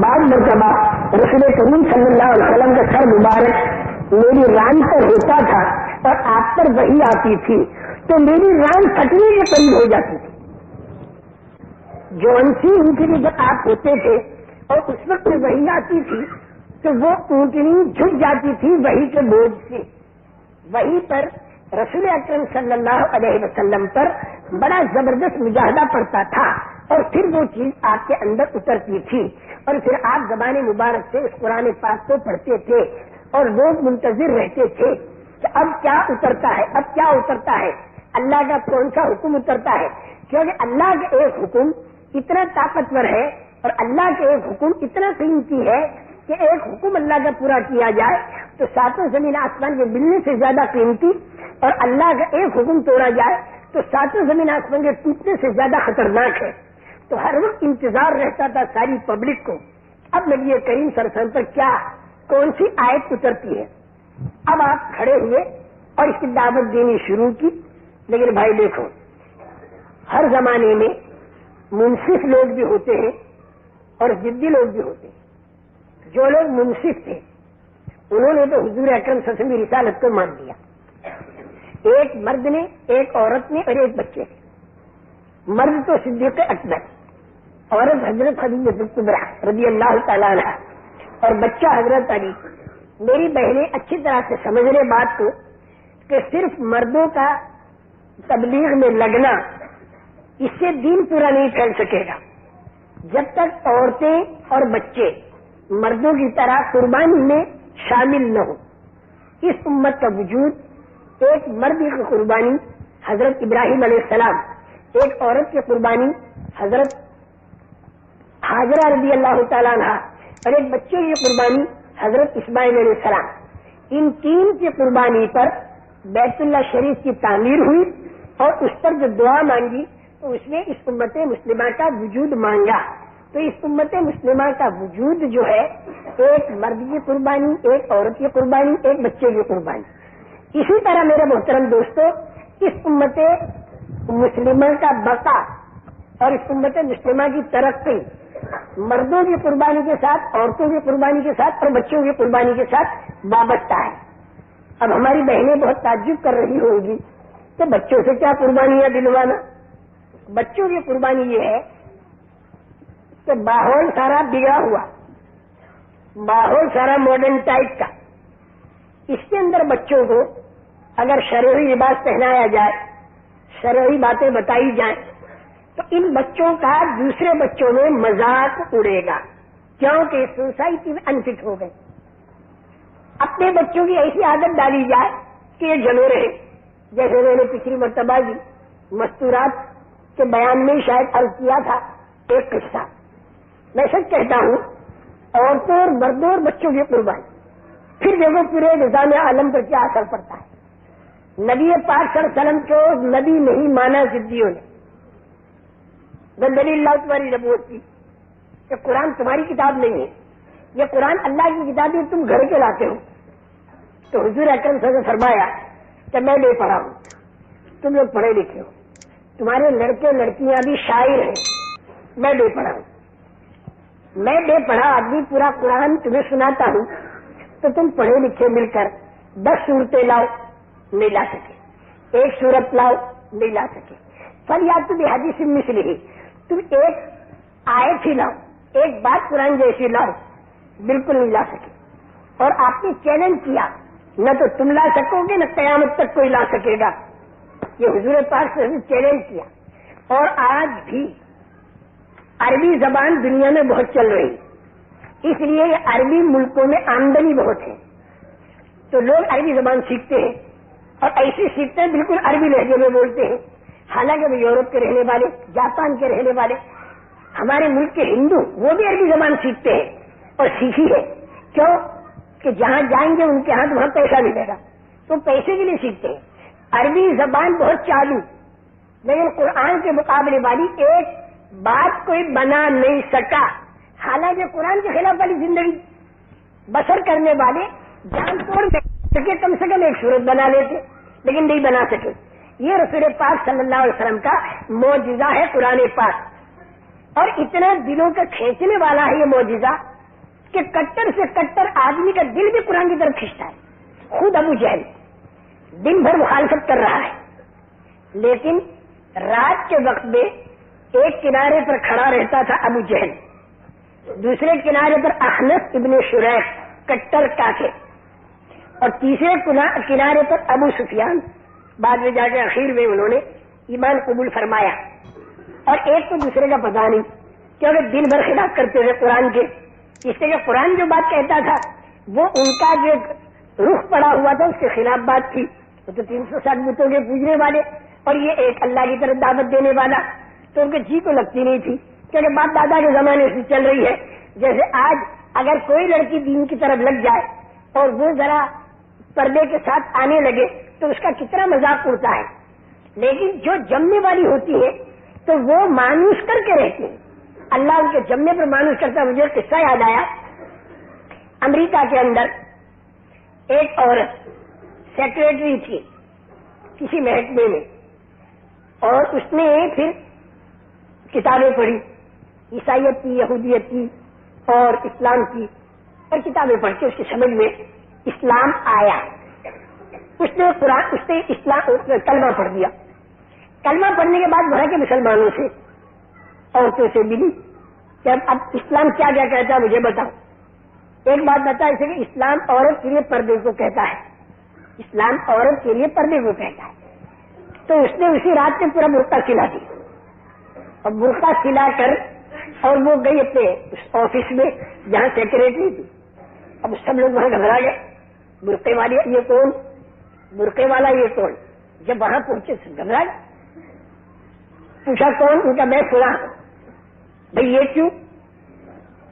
بعض مرتبہ رسول کریم صلی اللہ علیہ وسلم کا سر مبارک میری ران پر ہوتا تھا اور آپ پر وحی آتی تھی تو میری ران پھٹنے کے قریب ہو جاتی تھی. جو انسی اونٹنی جب آپ ہوتے تھے اور اس وقت وحی آتی تھی تو وہ اونٹنی جھک جاتی تھی وحی کے بوجھ سے. وحی پر رسول اکرم صلی اللہ علیہ وسلم پر بڑا زبردست مجاہدہ پڑتا تھا اور پھر وہ چیز آپ کے اندر اترتی تھی اور پھر آپ زبان مبارک سے اس قرآن پاک کو پڑھتے تھے اور لوگ منتظر رہتے تھے کہ اب کیا اترتا ہے، اب کیا اترتا ہے، اللہ کا کون سا حکم اترتا ہے. کیونکہ اللہ کا ایک حکم اتنا طاقتور ہے اور اللہ کا ایک حکم اتنا قیمتی ہے کہ ایک حکم اللہ کا پورا کیا جائے تو ساتوں زمین آسمان کے ملنے سے زیادہ قیمتی، اور اللہ کا ایک حکم توڑا جائے تو ساتوں زمین آسمان کے ٹوٹنے سے زیادہ خطرناک ہے. تو ہر وقت انتظار رہتا تھا ساری پبلک کو اب نبی کریم صلی اللہ علیہ وسلم پر کیا کون سی آیت اترتی ہے. اب آپ کھڑے ہوئے اور اس کی دعوت دینی شروع کی. لیکن بھائی دیکھو، ہر زمانے میں منصف لوگ بھی ہوتے ہیں اور ضدی لوگ بھی ہوتے ہیں. جو لوگ منصف تھے انہوں نے تو حضور اکرم صلی اللہ علیہ وسلم کی رسالت کو مان لیا. ایک مرد نے، ایک عورت نے اور ایک بچے نے. مرد تو صدیق اکبر، عورت حضرت خدیجہ کبریٰ رضی اللہ تعالیٰ عنہ اور بچہ حضرت علی. میری بہنیں اچھی طرح سے سمجھ لیں بات کو کہ صرف مردوں کا تبلیغ میں لگنا اس سے دین پورا نہیں پھیل سکے گا جب تک عورتیں اور بچے مردوں کی طرح قربانی میں شامل نہ ہو. اس امت کا وجود ایک مرد کی قربانی حضرت ابراہیم علیہ السلام، ایک عورت کی قربانی حضرت حاجرہ رضی اللہ تعالیٰ عنہ اور ایک بچے کی قربانی حضرت اسماعیل علیہ السلام. ان تین کی قربانی پر بیت اللہ شریف کی تعمیر ہوئی اور اس پر جو دعا مانگی تو اس نے اس امت مسلمہ کا وجود مانگا. تو اس امت مسلمہ کا وجود جو ہے ایک مرد کی قربانی، ایک عورت کی قربانی، ایک بچے کی قربانی. اسی طرح میرے محترم دوستو، اس امت مسلمہ کا بقا اور اس امت مسلمہ کی ترقی مردوں کی قربانی کے ساتھ، عورتوں کی قربانی کے ساتھ اور بچوں کی قربانی کے ساتھ وابستہ ہے. اب ہماری بہنیں بہت تعجب کر رہی ہوں گی کہ بچوں سے کیا قربانیاں دلوانا. بچوں کی قربانی یہ ہے کہ ماحول سارا بگڑا ہوا، ماحول سارا ماڈرن ٹائپ کا، اس کے اندر بچوں کو اگر شرعی لباس پہنایا جائے، شرعی باتیں بتائی جائیں تو ان بچوں کا دوسرے بچوں میں مذاق اڑے گا کیونکہ سوسائٹی میں انفٹ ہو گئے. اپنے بچوں کی ایسی عادت ڈالی جائے کہ یہ جمے رہے. جیسے میں نے پچھلی مرتبہ بھی مستورات کے بیان میں شاید عرض کیا تھا ایک قصہ. میں سچ کہتا ہوں، عورتوں اور مردوں اور بچوں کی قربانی پھر دیکھو پورے نظام عالم پر کیا اثر پڑتا ہے. نبی پاک صلی اللہ علیہ وسلم کو نبی نہیں مانا ضدیوں نے. دلیل اللہ تمہاری نبوت کی کہ قرآن تمہاری کتاب نہیں ہے، یہ قرآن اللہ کی کتاب ہے، تم گھر کے لاتے ہو. تو حضور اکرم صلی اللہ علیہ وسلم نے فرمایا کہ میں بے پڑھا ہوں، تم لوگ پڑھے لکھے ہو، تمہارے لڑکے لڑکیاں بھی شاعر ہیں، میں بے پڑھا ہوں. میں بے پڑھا آدمی پورا قرآن تمہیں سناتا ہوں تو تم پڑھے لکھے مل کر 10 صورتیں لاؤ، نہیں لا سکے. 1 صورت لاؤ، نہیں لا سکے. فلیات بحدیث مثلہ، تم ایک آیت ہی لاؤ، ایک بات قرآن جیسی لاؤ، بالکل نہیں لا سکے. اور آپ نے چیلنج کیا، نہ تو تم لا سکو گے نہ قیامت تک کوئی لا سکے گا. یہ حضور پاک سے چیلنج کیا. اور آج بھی عربی زبان دنیا میں بہت چل رہی، اس لیے یہ عربی ملکوں میں آمدنی بہت ہے. تو لوگ عربی زبان سیکھتے ہیں اور ایسے سیکھتے ہیں بالکل عربی لہجے میں بولتے ہیں. حالانکہ وہ یورپ کے رہنے والے، جاپان کے رہنے والے، ہمارے ملک کے ہندو وہ بھی عربی زبان سیکھتے ہیں اور سیکھی ہے. کیوں کہ جہاں جائیں گے ان کے ہاتھ وہاں پیسہ ملے گا تو پیسے کے لیے سیکھتے ہیں. عربی زبان بہت چالو، لیکن قرآن کے مقابلے والی ایک بات کوئی بنا نہیں سکا. حالانکہ قرآن کے خلاف والی زندگی بسر کرنے والے جان توڑ دے سکے، کم سے کم 1 صورت بنا لیتے، لیکن نہیں بنا سکے. یہ رسول پاک صلی اللہ علیہ وسلم کا معجزہ ہے قرآن پاک. اور اتنا دلوں کا کھینچنے والا ہے یہ معجزہ کہ کٹر سے کٹر آدمی کا دل بھی قرآن کی طرف کھینچتا ہے. خود ابو جہل دن بھر مخالفت کر رہا ہے, لیکن رات کے وقت میں ایک کنارے پر کھڑا رہتا تھا ابو جہل, دوسرے کنارے پر اخنس ابن شریح کٹر کافر, اور تیسرے کنارے پر ابو سفیان. بعد میں جا کے اخیر میں انہوں نے ایمان قبول فرمایا, اور ایک تو دوسرے کا پتہ نہیں کیونکہ دن بھر خلاف کرتے تھے قرآن کے. اس لیے کہ قرآن جو بات کہتا تھا وہ ان کا جو رخ پڑا ہوا تھا اس کے خلاف بات تھی. وہ تو 360 بتوں کے پوجنے والے, اور یہ ایک اللہ کی طرف دعوت دینے والا, تو ان کے جی کو لگتی نہیں تھی کیونکہ باپ دادا کے زمانے سے چل رہی ہے. جیسے آج اگر کوئی لڑکی دین کی طرف لگ جائے اور وہ ذرا پردے کے ساتھ آنے لگے تو اس کا کتنا مذاق اڑتا ہے, لیکن جو جمنے والی ہوتی ہے تو وہ مانوس کر کے رہتی ہیں. اللہ ان کے جمنے پر مانوس کرتا. مجھے قصہ یاد آیا, امریکہ کے اندر ایک عورت سیکریٹری تھی کسی محکمے میں, اور اس نے پھر کتابیں پڑھی, عیسائیت کی, یہودیت کی اور اسلام کی, اور کتابیں پڑھ کے اس کی سمجھ میں اسلام آیا. اس نے اسلام کلمہ پڑھ دیا. کلمہ پڑھنے کے بعد وہاں کے مسلمانوں سے, عورتوں سے ملی کہ اب اسلام کیا کیا کہتا ہے مجھے بتاؤ. ایک بات بتا اسے کہ اسلام عورت کے لیے پردے کو کہتا ہے, اسلام عورت کے لیے پردے کو کہتا ہے. تو اس نے اسی رات میں پورا برقع سلا دی, اور برقع سلا کر اور وہ گئی اپنے آفس میں جہاں سیکریٹری تھی. اب سب لوگ وہاں گھبرا گئے, برقعے والی یہ کون, برقعے والا یہ کون. جب وہاں پہنچے گھبرا گئے, پوچھا کون, ان کا میں سنا. بھئی یہ کیوں؟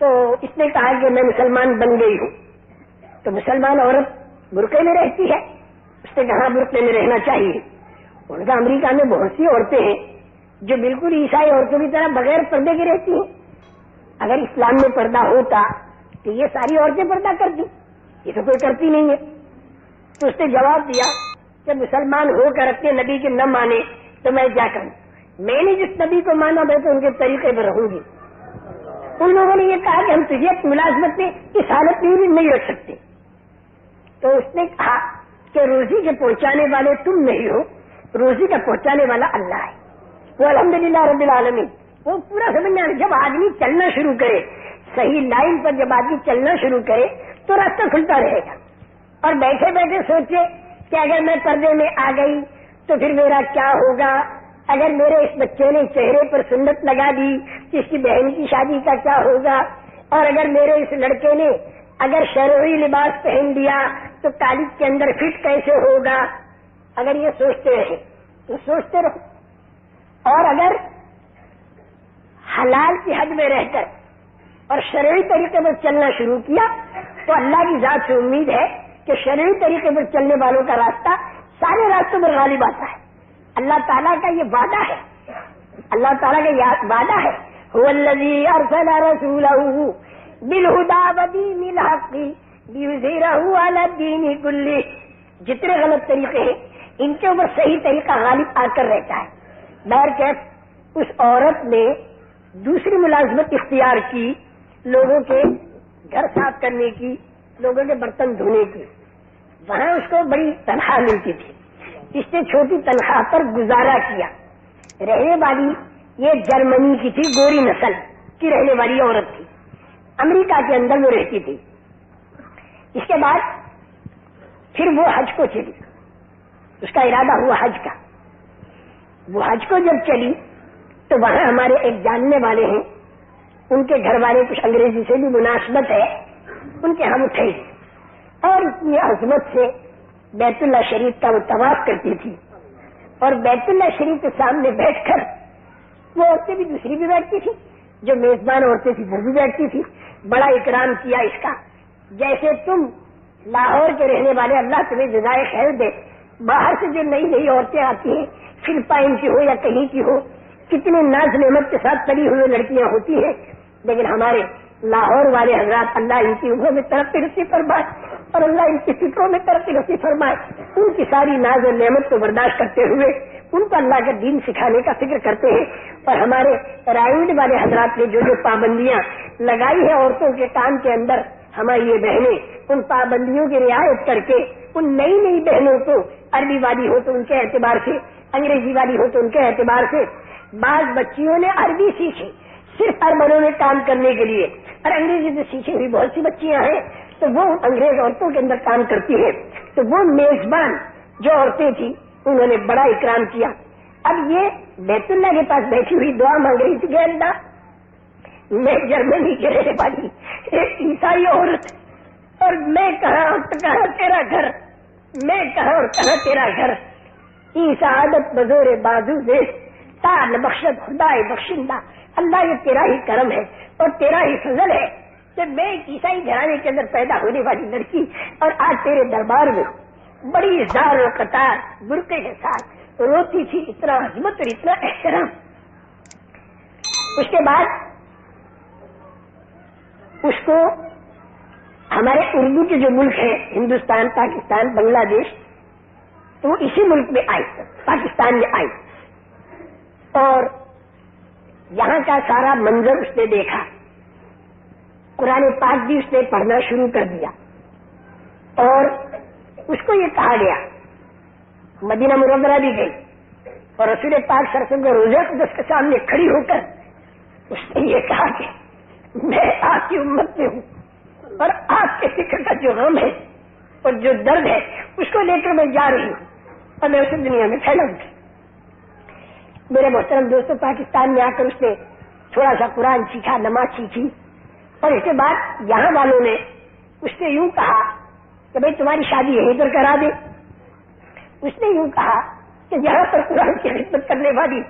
تو اس نے کہا کہ میں مسلمان بن گئی ہوں. تو مسلمان عورت برقعے میں رہتی ہے؟ اس نے کہا برقعے میں رہنا چاہیے. ان کا امریکہ میں بہت سی عورتیں ہیں جو بالکل عیسائی عورتوں کی طرح بغیر پردے کی رہتی ہیں. اگر اسلام میں پردہ ہوتا تو یہ ساری عورتیں پردہ کرتی, یہ تو کوئی کرتی نہیں ہے. تو اس نے جواب دیا کہ مسلمان ہو کر اپنے نبی کے نہ مانے تو میں کیا کروں, میں نے جس نبی کو مانا میں تو ان کے طریقے پر رہوں گی. ان لوگوں نے یہ کہا کہ ہم تجھے ملازمت میں اس حالت میں بھی نہیں رکھ سکتے. تو اس نے کہا کہ روزی کے پہنچانے والے تم نہیں ہو, روزی کا پہنچانے والا اللہ ہے. وہ الحمدللہ رب العالمین. وہ پورا سمجھنا, جب آدمی چلنا شروع کرے صحیح لائن پر, جب آدمی چلنا شروع کرے تو راستہ کھلتا رہے گا. اور بیٹھے بیٹھے سوچے کہ اگر میں پردے میں آ گئی تو پھر میرا کیا ہوگا, اگر میرے اس بچے نے چہرے پر سنت لگا دی تو اس کی بہن کی شادی کا کیا ہوگا, اور اگر میرے اس لڑکے نے اگر شرعی لباس پہن لیا تو کالج کے اندر فٹ کیسے ہوگا. اگر یہ سوچتے رہے تو سوچتے رہو, اور اگر حلال کی حد میں رہ کر اور شرعی طریقے پر چلنا شروع کیا تو اللہ کی ذات سے امید ہے کہ شرعی طریقے پر چلنے والوں کا راستہ سارے راستوں پر غالب آتا ہے. اللہ تعالیٰ کا یہ وعدہ ہے, اللہ تعالیٰ کا یہ وعدہ ہے, هو الذی ارسل رسولہ بالہدی ودین الحق لیظہرہ علی الدین کلہ. جتنے غلط طریقے ہیں ان کے اوپر صحیح طریقہ غالب آ کر رہتا ہے. بہرکیف اس عورت نے دوسری ملازمت اختیار کی, لوگوں کے گھر صاف کرنے کی, لوگوں کے برتن دھونے کی. وہاں اس کو بڑی تنخواہ ملتی تھی, اس نے چھوٹی تنخواہ پر گزارا کیا. رہنے والی یہ جرمنی کی تھی, گوری نسل کی رہنے والی عورت تھی, امریکہ کے اندر وہ رہتی تھی. اس کے بعد پھر وہ حج کو چلی, اس کا ارادہ ہوا حج کا. وہ حج کو جب چلی تو وہاں ہمارے ایک جاننے والے ہیں, ان کے گھر والے کچھ انگریزی سے بھی مناسبت ہے, ان کے ہم اٹھے اور اتنی عظمت سے بیت اللہ شریف کا وہ طواف کرتی تھی, اور بیت اللہ شریف کے سامنے بیٹھ کر وہ عورتیں بھی دوسری بھی بیٹھتی تھی, جو میزبان عورتیں تھیں وہ بھی بیٹھتی تھی. بڑا اکرام کیا اس کا, جیسے تم لاہور کے رہنے والے, اللہ تمہیں جزائے خیر دے, باہر سے جو نئی نئی عورتیں آتی ہیں, فلپائن کی ہو یا کہیں کی ہو, کتنے ناز نعمت کے ساتھ پڑی ہوئی لڑکیاں ہوتی ہیں, لیکن ہمارے لاہور والے حضرات اللہ ان کی عمروں میں ترقی پر بات اور اللہ ان کی فکروں میں ترقی نصیب فرمائے. ان کی ساری ناز و نعمت کو برداشت کرتے ہوئے ان کو اللہ کا دین سکھانے کا فکر کرتے ہیں. اور ہمارے رائے والے حضرات نے جو پابندیاں لگائی ہے عورتوں کے کام کے اندر، ہماری یہ بہنیں ان پابندیوں کی رعایت کر کے ان نئی نئی بہنوں کو عربی والی ہو تو ان کے اعتبار سے، انگریزی والی ہو تو ان کے اعتبار سے، بعض بچیوں نے عربی سیکھی صرف اربنوں میں کام کرنے کے لیے، اور انگریزی سے سیکھی ہوئی بہت سی بچیاں ہیں تو وہ انگریز عورتوں کے اندر کام کرتی ہیں. تو وہ میزبان جو عورتیں تھیں انہوں نے بڑا اکرام کیا. اب یہ بیت اللہ کے پاس بیٹھی ہوئی دعا مانگ رہی تھی کہ اللہ میں جرمنی کے رہنے والی ایک عیسائی عورت، اور میں کہاں کہاں تیرا گھر، میں کہاں اور کہاں تیرا گھر، ای سعادت بزور بازو دے تار بخشت خدائے بخشندہ. اللہ یہ تیرا ہی کرم ہے اور تیرا ہی فضل ہے کہ میں ایک عیسائی گھرانے کے اندر پیدا ہونے والی لڑکی اور آج تیرے دربار میں بڑی زار و قطار برقعے کے ساتھ روتی تھی. اتنا عظمت اور اتنا احترام. اس کے بعد اس کو ہمارے اردو کے جو ملک ہیں ہندوستان، پاکستان، بنگلہ دیش، تو وہ اسی ملک میں آئی، پاکستان میں آئی، اور یہاں کا سارا منظر اس نے دیکھا. قرآن پاک بھی اس نے پڑھنا شروع کر دیا اور اس کو یہ کہا گیا. مدینہ منورہ بھی گئی اور رسول پاک صلی اللہ علیہ وسلم کے روضہ اقدس کے سامنے کھڑی ہو کر اس نے یہ کہا کہ میں آپ کی امت میں ہوں اور آپ کے فکر کا جو غم ہے اور جو درد ہے اس کو لے کر میں جا رہی ہوں اور میں اسے دنیا میں پھیلاؤں گی. میرے محترم دوستوں، پاکستان میں آ کر اس نے تھوڑا سا قرآن سیکھا، نماز سیکھی، اور اس کے بعد یہاں والوں نے اس سے یوں کہا کہ بھئی تمہاری شادی یہیں پر کرا دے. اس نے یوں کہا کہ یہاں پر قرآن کی خدمت کرنے والی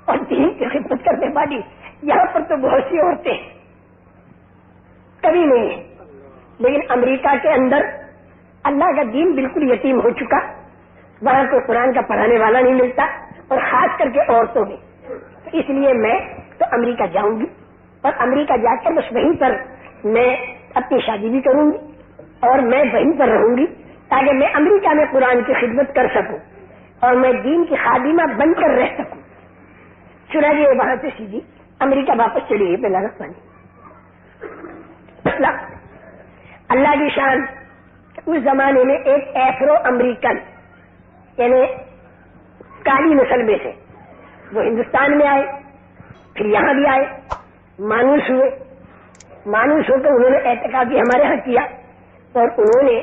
اور دین کی خدمت کرنے والی یہاں پر تو بہت سی عورتیں کبھی نہیں ہیں، لیکن امریکہ کے اندر اللہ کا دین بالکل یتیم ہو چکا. وہاں کوئی قرآن کا پڑھانے والا نہیں ملتا، اور خاص کر کے عورتوں میں. تو اس لیے میں تو امریکہ جاؤں گی اور امریکہ جا کر بس وہیں پر میں اپنی شادی بھی کروں گی اور میں وہیں پر رہوں گی تاکہ میں امریکہ میں قرآن کی خدمت کر سکوں اور میں دین کی خادمہ بن کر رہ سکوں. چنانچہ وہاں سے سیدھی امریکہ واپس چلی گئی بلا رسمانی. اللہ کی شان، اس زمانے میں ایک ایفرو امریکن یعنی کالی نسل میں سے وہ ہندوستان میں آئے، پھر یہاں بھی آئے، مانوس ہوئے. مانوس ہو کر انہوں نے اعتقادی ہمارے ہاں کیا اور انہوں نے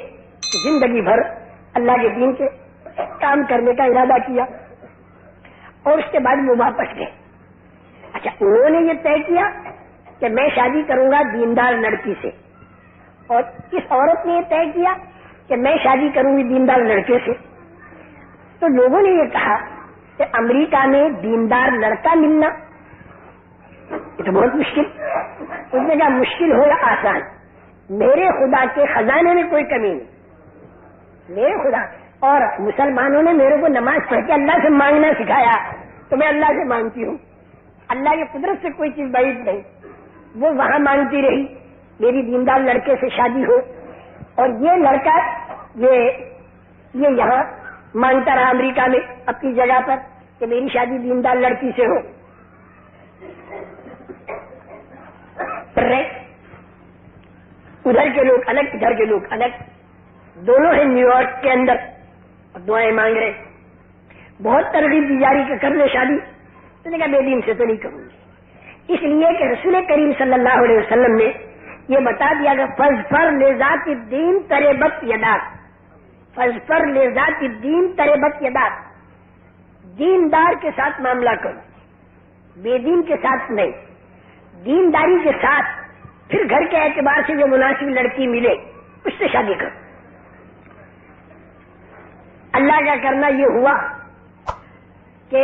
زندگی بھر اللہ کے دین کے کام کرنے کا ارادہ کیا اور اس کے بعد وہ واپس گئے. اچھا، انہوں نے یہ طے کیا کہ میں شادی کروں گا دیندار لڑکی سے، اور اس عورت نے یہ طے کیا کہ میں شادی کروں گی دیندار لڑکے سے. تو لوگوں نے یہ کہا کہ امریکہ میں دیندار لڑکا ملنا یہ تو بہت مشکل. اس نے کہا مشکل ہو یا آسان، میرے خدا کے خزانے میں کوئی کمی نہیں. میرے خدا اور مسلمانوں نے میرے کو نماز پڑھ کے اللہ سے مانگنا سکھایا تو میں اللہ سے مانگتی ہوں. اللہ کی قدرت سے کوئی چیز بعید نہیں. وہ وہاں مانگتی رہی میری دیندار لڑکے سے شادی ہو، اور یہ لڑکا یہ یہاں مانگتا رہا امریکہ میں اپنی جگہ پر کہ میری شادی دیندار لڑکی سے ہو. ادھر کے لوگ الگ، ادھر کے لوگ الگ، دونوں ہیں نیو یارک کے اندر اور دعائیں مانگ رہے. بہت ترغیب دی جا رہی کہ کر لے شادی. تو نے کہا بے دین سے تو نہیں کروں گی، اس لیے کہ رسول کریم صلی اللہ علیہ وسلم نے یہ بتا دیا کہ فاظفر لذات الدین تربت یداک، فاظفر لذات الدین تربت یداک. دیندار کے ساتھ معاملہ کرو، بے دین کے ساتھ نہیں. دینداری کے ساتھ پھر گھر کے اعتبار سے جو مناسب لڑکی ملے اس سے شادی کرو. اللہ کا کرنا یہ ہوا کہ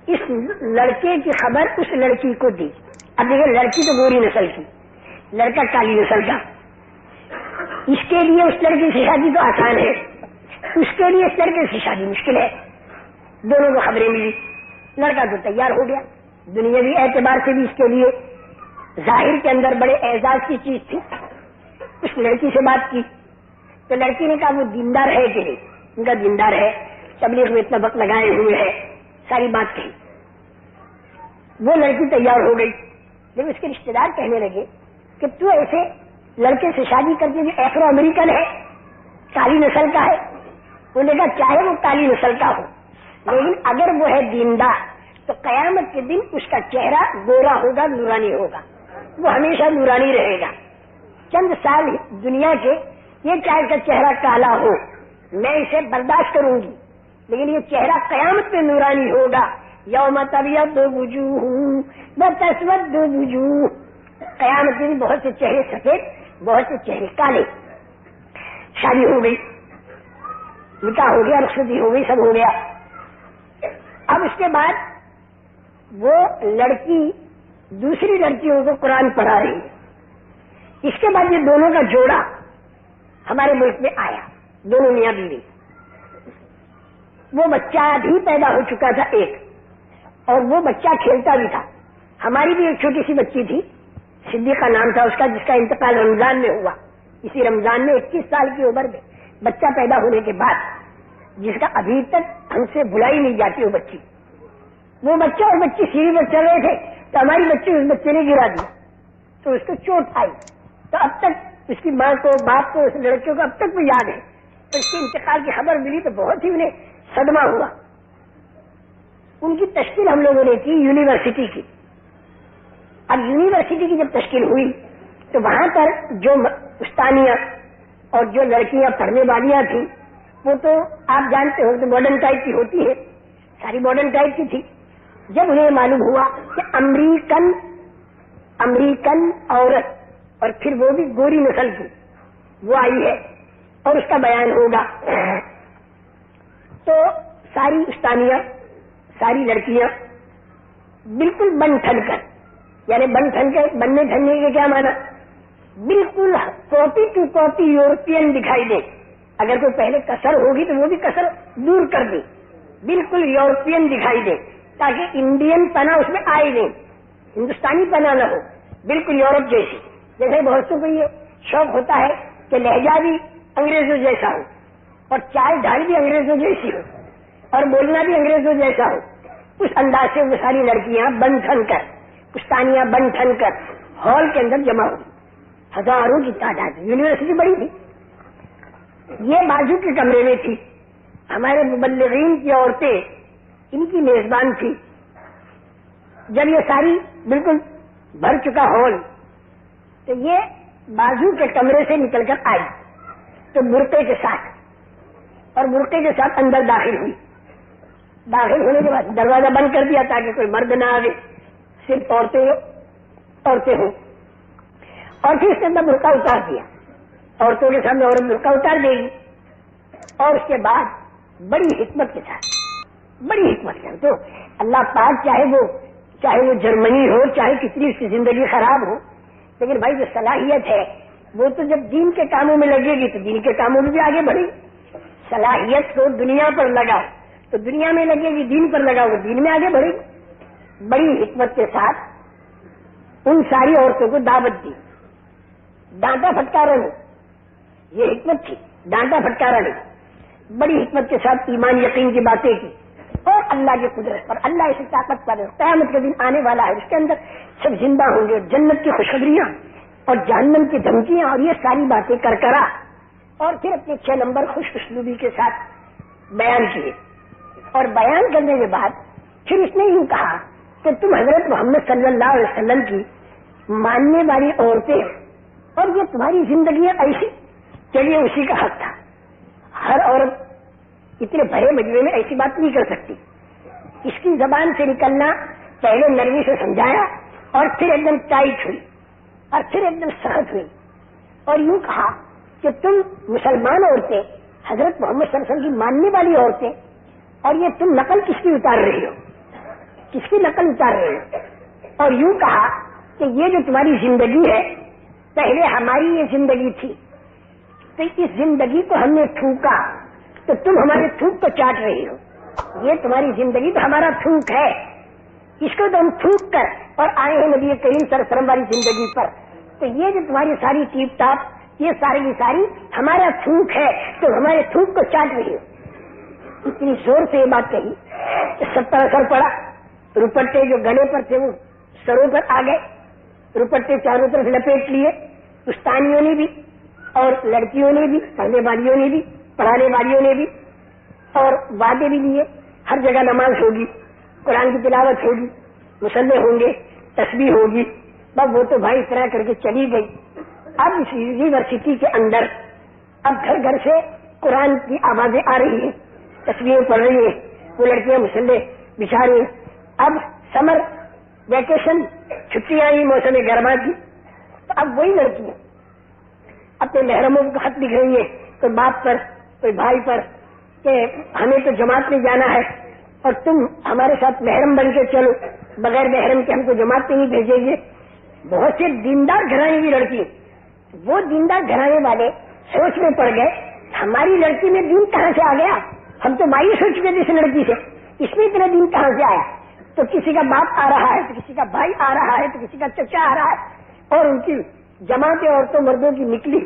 اس لڑکے کی خبر اس لڑکی کو دی. اب دیکھیں، لڑکی تو گوری نسل کی، لڑکا کالی نسل کا. اس کے لیے اس لڑکی سے شادی تو آسان ہے، اس کے لیے اس لڑکے سے شادی مشکل ہے. دونوں کو خبریں ملی، لڑکا تو تیار ہو گیا. دنیاوی اعتبار سے بھی اس کے لیے ظاہر کے اندر بڑے اعزاز کی چیز تھی. اس لڑکی سے بات کی تو لڑکی نے کہا وہ دیندار ہے کہ نہیں؟ ان کا دیندار ہے، تبلیغ میں اتنا وقت لگائے ہوئے ہے، ساری بات کہی. وہ لڑکی تیار ہو گئی. جب اس کے رشتے دار کہنے لگے کہ تو ایسے لڑکے سے شادی کرتے جو ایفرو امریکن ہے، کالی نسل کا ہے، انہوں نے کہا چاہے وہ کالی نسل کا ہو لیکن اگر وہ ہے دیندار تو قیامت کے دن اس کا چہرہ گورا ہوگا، نورانی ہوگا، وہ ہمیشہ نورانی رہے گا. چند سال دنیا کے یہ چاہے کا چہرہ کالا ہو میں اسے برداشت کروں گی، لیکن یہ چہرہ قیامت میں نورانی ہوگا. یوم تبیض وجوہ وتسود وجوہ، قیامت کے دن بہت سے چہرے سفید، بہت سے چہرے کالے. شادی ہو گئی، نکاح ہو گیا، رخصتی ہو گئی، سب ہو گیا. اب اس کے بعد وہ لڑکی دوسری لڑکیوں کو قرآن پڑھا رہی ہے. اس کے بعد یہ دونوں کا جوڑا ہمارے ملک میں آیا، دونوں میاں بیوی. وہ بچہ بھی پیدا ہو چکا تھا ایک، اور وہ بچہ کھیلتا بھی تھا. ہماری بھی ایک چھوٹی سی بچی تھی، صدیقہ نام تھا اس کا، جس کا انتقال رمضان میں ہوا. اسی رمضان میں 21 سال کی عمر میں بچہ پیدا ہونے کے بعد، جس کا ابھی تک ہم سے بھلائی نہیں جاتی وہ بچی. وہ بچہ اور بچی سیڑھی پر چل رہے تھے تو ہماری بچی اس بچے نے گرا دیا تو اس کو چوٹ آئی. تو اب تک اس کی ماں کو، باپ کو، اس لڑکیوں کو اب تک بھی یاد ہے. تو اس کے انتقال کی خبر ملی تو بہت ہی انہیں صدمہ ہوا. ان کی تشکیل ہم لوگوں نے کی یونیورسٹی کی. اب یونیورسٹی کی جب تشکیل ہوئی تو وہاں پر جو استانیاں اور جو لڑکیاں پڑھنے والیاں تھیں وہ تو آپ جانتے ہو کہ ماڈرن ٹائپ کی ہوتی ہے، ساری ماڈرن ٹائپ کی تھی. جب انہیں معلوم ہوا کہ امریکن عورت اور پھر وہ بھی گوری نسل کی وہ آئی ہے اور اس کا بیان ہوگا، تو ساری استانیاں، ساری لڑکیاں بالکل بن ٹھن کر، یعنی بن ٹھن کے بننے ٹھننے کے کیا مانا، بالکل کاپی ٹو کاپی یورپین دکھائی دے. اگر کوئی پہلے کسر ہوگی تو وہ بھی کسر دور کر دے، بالکل یورپین دکھائی دے تاکہ انڈین پنا اس میں آئے نہیں، ہندوستانی پنا نہ ہو، بالکل یورپ جیسی. جیسے بہت سے کو یہ شوق ہوتا ہے کہ لہجہ بھی انگریزوں جیسا ہو اور چال ڈھال بھی انگریزوں جیسی ہو اور بولنا بھی انگریزوں جیسا ہو. اس انداز سے وہ ساری لڑکیاں بن ٹھن کر، پستانیاں بن ٹھن کر ہال کے اندر جمع ہوئی. ہزاروں کی تعداد، یونیورسٹی بڑی تھی. یہ بازو کے کمرے میں تھی. ہمارے مبلغین کی عورتیں ان کی میزبان تھی. جب یہ ساری بالکل بھر چکا ہال تو یہ بازو کے کمرے سے نکل کر آئی تو برقعے کے ساتھ، اور برقعے کے ساتھ اندر داخل ہوئی. داخل ہونے کے بعد دروازہ بند کر دیا تاکہ کوئی مرد نہ آئے، صرف عورتیں ہوں. اور پھر اس کے اندر برقع اتار دیا، عورتوں کے سامنے عورت برقع اتار دے گی. اور اس کے بعد بڑی حکمت کے ساتھ، بڑی حکمت کے تو اللہ پاک چاہے وہ جرمنی ہو، چاہے کتنی اس کی زندگی خراب ہو، لیکن بھائی جو صلاحیت ہے وہ تو جب دین کے کاموں میں لگے گی تو دین کے کاموں میں بھی آگے بڑھے گی. صلاحیت کو دنیا پر لگاؤ تو دنیا میں لگے گی، دین پر لگاؤ تو دین میں آگے بڑھے گی. بڑی حکمت کے ساتھ ان ساری عورتوں کو دعوت دی. ڈانٹا پھٹکارا نہیں، یہ حکمت تھی، ڈانٹا پھٹکارا نہیں. بڑی حکمت کے ساتھ ایمان یقین کی باتیں کی اور اللہ کی قدرت پر، اللہ ایسی طاقت پر قیامت کا دن آنے والا ہے، اس کے اندر سب زندہ ہوں گے، جنت کی خوشخبریاں اور جہنم کی دھمکیاں اور یہ ساری باتیں کرا اور پھر اپنے 6 نمبر خوش اسلوبی کے ساتھ بیان کیے. اور بیان کرنے کے بعد پھر اس نے یوں کہا کہ تم حضرت محمد صلی اللہ علیہ وسلم کی ماننے والی عورتیں اور یہ تمہاری زندگیاں ایسی. چلیے اسی کا حق تھا. ہر عورت اتنے بڑے مجمع میں ایسی بات نہیں کر سکتی. اس کی زبان سے نکلنا پہلے نرمی سے سمجھایا اور پھر ایک دم ٹائٹ ہوئی اور پھر ایک دم سخت ہوئی اور یوں کہا کہ تم مسلمان عورتیں، حضرت محمد صلی اللہ علیہ وسلم کی ماننے والی عورتیں، اور یہ تم نقل کس کی اتار رہی ہو، کس کی نقل اتار رہی ہو. اور یوں کہا کہ یہ جو تمہاری زندگی ہے پہلے ہماری یہ زندگی تھی، تو اس زندگی کو ہم نے تھوکا تو تم ہمارے تھوک کو چاٹ رہی ہو. یہ تمہاری زندگی تو ہمارا تھوک ہے، اس کو تو ہم تھوک کر اور آئے ہیں نبی کریم صلی اللہ علیہ وسلم والی زندگی پر. تو یہ جو تمہاری ساری ٹیپ ٹاپ یہ ساری کی ساری ہمارا تھوک ہے، تو ہمارے تھوک کو چاٹ رہی ہو. اتنی زور سے یہ بات کہی کہ سب پر اثر پڑا. روپٹے جو گلے پر تھے وہ سروں پر آ گئے، روپٹے چاروں طرف لپیٹ لیے. پستانیوں نے بھی اور لڑکیوں نے بھی، پڑھنے والیوں نے بھی، پڑھانے والیوں نے بھی، اور وعدے بھی لیے ہر جگہ نماز ہوگی، قرآن کی تلاوت ہوگی، مصلے ہوں گے، تسبیح ہوگی. بس وہ تو بھائی اس طرح کر کے چلی گئی. اب اس یونیورسٹی کے اندر اب گھر گھر سے قرآن کی آوازیں آ رہی ہیں، تسبیحیں پڑھ رہی ہیں، وہ لڑکیاں مصلے بچھا رہی ہیں. اب سمر ویکیشن چھٹیاں آئی موسم گرما کی، تو اب وہی لڑکیاں اپنے محرموں کو خط لکھ رہی ہیں، کوئی باپ پر کوئی بھائی پر، کہ ہمیں تو جماعت میں جانا ہے اور تم ہمارے ساتھ محرم بن کے چلو، بغیر محرم کے ہم کو جماعت میں نہیں بھیجیں گے. بہت سے دیندار گھرانے کی لڑکی، وہ دیندار گھرانے والے سوچ میں پڑ گئے ہماری لڑکی میں دین کہاں سے آ گیا. ہم تو مایوس ہو چکے تھے اس لڑکی سے، اس میں اتنا دین کہاں سے آیا. تو کسی کا باپ آ رہا ہے، تو کسی کا بھائی آ رہا ہے، تو کسی کا چچا آ رہا ہے، اور ان کی جماعتیں عورتوں مردوں کی نکلی،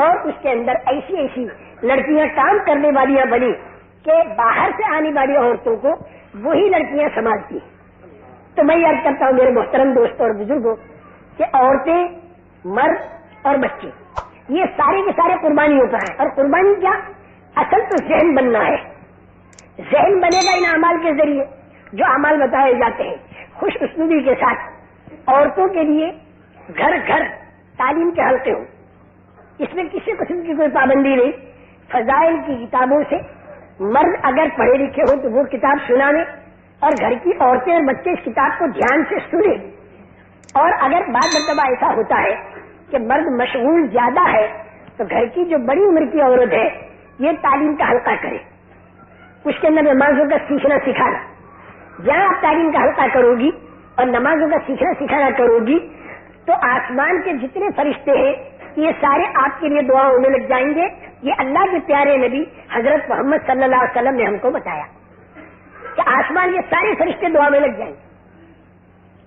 اور اس کے اندر ایسی ایسی لڑکیاں کام کرنے والیاں بنی کہ باہر سے آنے والی عورتوں کو وہی لڑکیاں سنبھالتی. تو میں عرض کرتا ہوں میرے محترم دوستوں اور بزرگوں کہ عورتیں، مرد اور بچے یہ سارے کے سارے قربانیوں پر ہیں. اور قربانی کیا؟ اصل تو ذہن بننا ہے. ذہن بنے گا ان اعمال کے ذریعے جو اعمال بتائے جاتے ہیں. خوش اسلوبی کے ساتھ عورتوں کے لیے گھر گھر تعلیم کے حلقے ہوں، اس میں کسی قسم کی کوئی پابندی نہیں. فضائل کی کتابوں سے مرد اگر پڑھے لکھے ہو تو وہ کتاب سنانے، اور گھر کی عورتیں اور بچے اس کتاب کو دھیان سے سنیں. اور اگر بعض مرتبہ ایسا ہوتا ہے کہ مرد مشغول زیادہ ہے تو گھر کی جو بڑی عمر کی عورت ہے یہ تعلیم کا حلقہ کرے، اس کے اندر نمازوں کا سیکھنا سکھانا. جہاں آپ تعلیم کا حلقہ کرو گی اور نمازوں کا سیکھنا سکھانا کرو گی تو آسمان کے جتنے فرشتے ہیں یہ سارے آپ کے لیے دعا ہونے لگ جائیں گے. یہ اللہ کے پیارے نبی حضرت محمد صلی اللہ علیہ وسلم نے ہم کو بتایا کہ آسمان کے سارے فرشتے دعا میں لگ جائیں گے.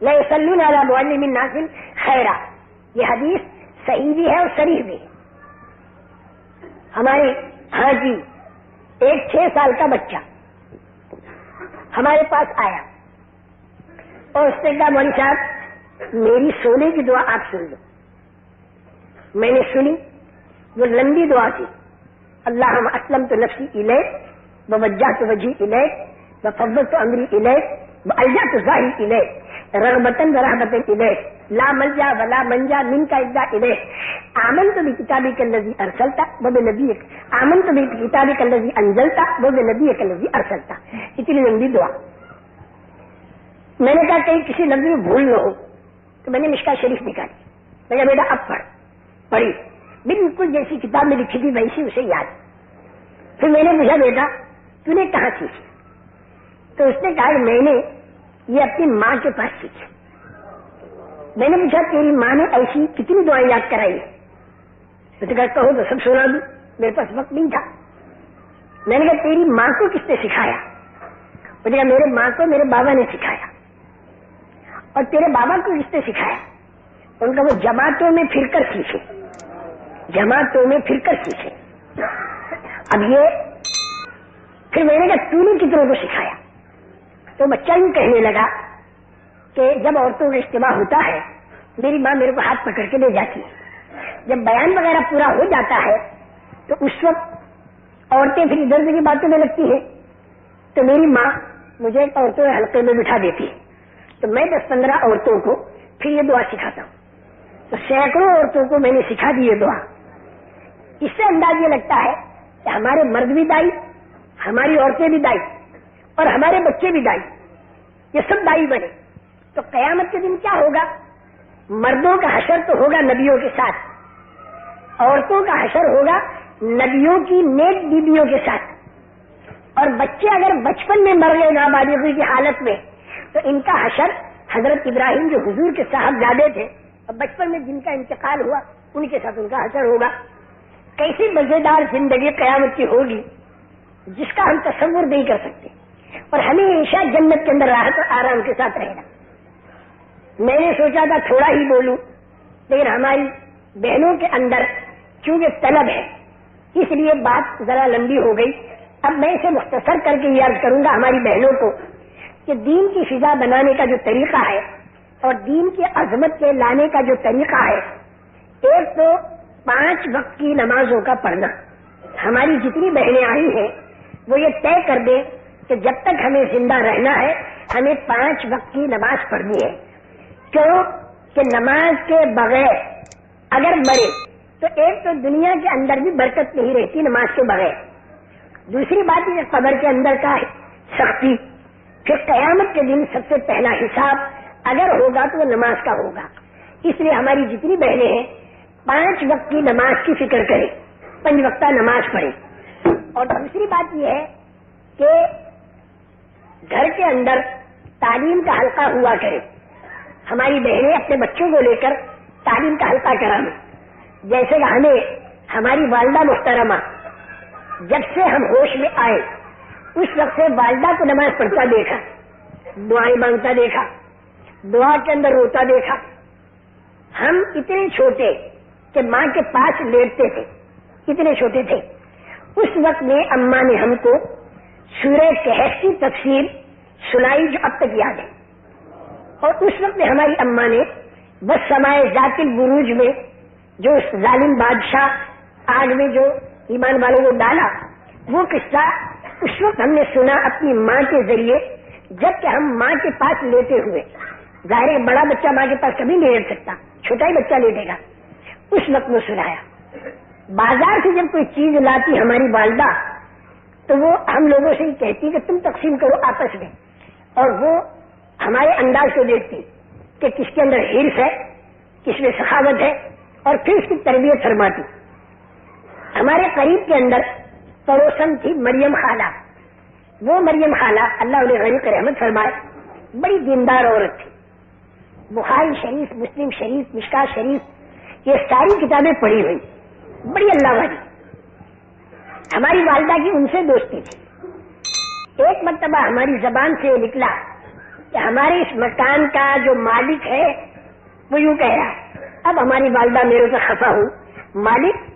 لا یصلون علی معلم الناس خیرا، یہ حدیث صحیح بھی ہے اور صریح بھی ہے. ہمارے ہاں جی ایک 6 سال کا بچہ ہمارے پاس آیا اور اس نے کہا مولوی صاحب میری سونے کی دعا آپ سن لو. میں نے سنی، وہ لمبی دعا تھی. اللہم اسلمت نفسی الیک ووجہت وجہی الیک وفوضت امری الیک والجأت ظہری الیک رغبتاً ورہبتاً الیک لا ملجا ولا منجا منک الا الیک آمنت بکتابک الذی ارسلت وبنبیک آمنت بکتابک الذی انزلت وبنبیک الذی ارسلت. اتنی لمبی دعا. میں نے کہا کہیں کسی لفظ میں بھول نہ ہو، تو میں نے مشکاۃ شریف نکالی. میں نے کہا بیٹا اب پڑھی، بالکل جیسی کتاب میں لکھی تھی ویسی اسے یاد. پھر میں نے پوچھا بیٹا تو نے کہاں سیکھی؟ تو اس نے کہا میں نے یہ اپنی ماں کے پاس سیکھی. میں نے پوچھا تیری ماں نے ایسی کتنی دعائیں یاد کرائی؟ اس نے کہا کہو تو سب سنا دوں، میرے پاس وقت نہیں تھا. میں نے کہا تیری ماں کو کس نے سکھایا؟ اس نے کہا میرے ماں کو میرے بابا نے سکھایا. اور تیرے بابا کو کس نے سکھایا؟ ان کا وہ جماعتوں میں پھر کر سیکھے، جماعتوں میں پھر کر سیکھے. اب یہ پھر میں نے کہا تو نے کتنوں کو سکھایا؟ تو بچہ یوں کہنے لگا کہ جب عورتوں کا اجتماع ہوتا ہے میری ماں میرے کو ہاتھ پکڑ کے لے جاتی ہے. جب بیان وغیرہ پورا ہو جاتا ہے تو اس وقت عورتیں پھر ادھر ادھر کی باتوں میں لگتی ہیں، تو میری ماں مجھے عورتوں کے حلقے میں بٹھا دیتی ہے. تو میں 10-15 عورتوں کو پھر یہ دعا سکھاتا ہوں. تو سینکڑوں عورتوں کو میں نے سکھا دی یہ دعا. اس سے انداز یہ لگتا ہے کہ ہمارے مرد بھی دائی، ہماری عورتیں بھی دائی، اور ہمارے بچے بھی دائی، یہ سب دائی بنے. تو قیامت کے دن کیا ہوگا؟ مردوں کا حشر تو ہوگا نبیوں کے ساتھ، عورتوں کا حشر ہوگا نبیوں کی نیک بیویوں کے ساتھ. اور بچے اگر بچپن میں مر گئے نابالغی کی حالت میں تو ان کا حشر حضرت ابراہیم جو حضور کے صاحبزادے تھے اور بچپن میں جن کا انتقال ہوا ان کے ساتھ ان کا حشر ہوگا. کیسی مزیدار زندگی قیامت کی ہوگی جس کا ہم تصور نہیں کر سکتے، اور ہمیشہ جنت کے اندر راحت اور آرام کے ساتھ رہنا. میں نے سوچا تھا تھوڑا ہی بولوں، لیکن ہماری بہنوں کے اندر چونکہ طلب ہے اس لیے بات ذرا لمبی ہو گئی. اب میں اسے مختصر کر کے یہ عرض کروں گا ہماری بہنوں کو کہ دین کی فضا بنانے کا جو طریقہ ہے اور دین کی عظمت کے لانے کا جو طریقہ ہے، ایک تو 5 وقت کی نمازوں کا پڑھنا. ہماری جتنی بہنیں آئی ہیں وہ یہ طے کر دیں کہ جب تک ہمیں زندہ رہنا ہے ہمیں 5 وقت کی نماز پڑھنی ہے. کیوں کہ نماز کے بغیر اگر مرے تو ایک تو دنیا کے اندر بھی برکت نہیں رہتی نماز کے بغیر. دوسری بات یہ قبر کے اندر کا سختی، پھر قیامت کے دن سب سے پہلا حساب اگر ہوگا تو وہ نماز کا ہوگا. اس لیے ہماری جتنی بہنیں ہیں 5 وقت کی نماز کی فکر کریں، 5 وقتہ نماز پڑھیں. اور دوسری بات یہ ہے کہ گھر کے اندر تعلیم کا حلقہ ہوا کرے. ہماری بہنیں اپنے بچوں کو لے کر تعلیم کا حلقہ کرائیں. جیسے کہ ہمیں ہماری والدہ محترمہ جب سے ہم ہوش میں آئے اس وقت سے والدہ کو نماز پڑھتا دیکھا، دعائیں مانگتا دیکھا، دعا کے اندر روتا دیکھا. ہم اتنے چھوٹے کہ ماں کے پاس لیٹتے تھے، اتنے چھوٹے تھے. اس وقت میں اماں نے ہم کو سورہ کہف کی تفسیر سنائی جو اب تک یاد ہے. اور اس وقت میں ہماری اماں نے بس سمائے ذات البروج میں جو اس ظالم بادشاہ آگ میں جو ایمان والوں کو ڈالا وہ قصہ اس وقت ہم نے سنا اپنی ماں کے ذریعے، جب کہ ہم ماں کے پاس لیٹے ہوئے. ظاہر ہے بڑا بچہ ماں کے پاس کبھی نہیں لیٹ سکتا، چھوٹا ہی بچہ لیٹے گا. اس وقت میں سنایا. بازار سے جب کوئی چیز لاتی ہماری والدہ تو وہ ہم لوگوں سے ہی کہتی کہ تم تقسیم کرو آپس میں، اور وہ ہمارے انداز کو دیکھتی کہ کس کے اندر حرص ہے، کس میں سخاوت ہے، اور پھر اس کی تربیت فرماتی. ہمارے قریب کے اندر پڑوسن تھی مریم خالہ. وہ مریم خالہ اللہ علیہ غریب رحمت فرمائے بڑی دیندار عورت تھی. بخاری شریف، مسلم شریف، مشکات شریف یہ ساری کتابیں پڑھی ہوئی، بڑی اللہ والی. ہماری والدہ کی ان سے دوستی تھی. ایک مرتبہ ہماری زبان سے نکلا کہ ہمارے اس مکان کا جو مالک ہے وہ یوں کہہ رہا ہے. اب ہماری والدہ میرے سے خفا ہوں، مالک،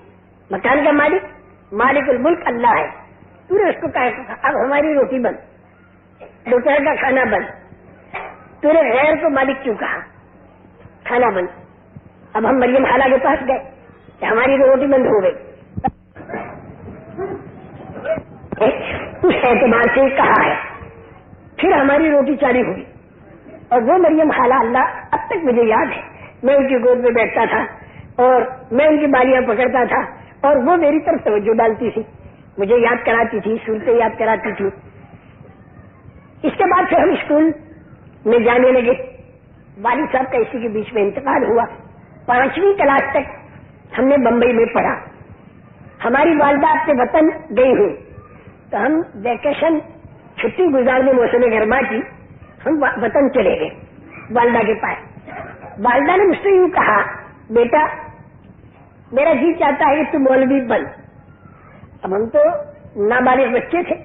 مکان کا مالک الملک اللہ ہے، تو نے اس کو کہا اب ہماری روٹی بند، دوپہر کا کھانا بند، تو نے غیر کو مالک کیوں کہا، کھانا بند. اب ہم مریم خالہ کے پاس گئے کہ ہماری تو روٹی بند ہو گئی. اس اعتبار سے کہا ہے. پھر ہماری روٹی چاری ہوئی اور وہ مریم خالہ اللہ اب تک مجھے یاد ہے، میں ان کی گود میں بیٹھتا تھا اور میں ان کی بالیاں پکڑتا تھا اور وہ میری طرف توجہ ڈالتی تھی، مجھے یاد کراتی تھی، صورتیں یاد کراتی تھی. اس کے بعد پھر ہم اسکول میں جانے لگے. والد صاحب کا اسی کے بیچ میں انتقال ہوا. 5ویں کلاس تک ہم نے بمبئی میں پڑھا. ہماری والدہ اپنے وطن گئی ہوئی تو ہم ویکیشن چھٹی گزارنے موسم گرما کی ہم وطن چلے گئے والدہ کے پاس. والدہ نے مجھ سے یوں کہا بیٹا میرا جی چاہتا ہے کہ تم مولوی بن. اب ہم تو نابالغ بچے تھے،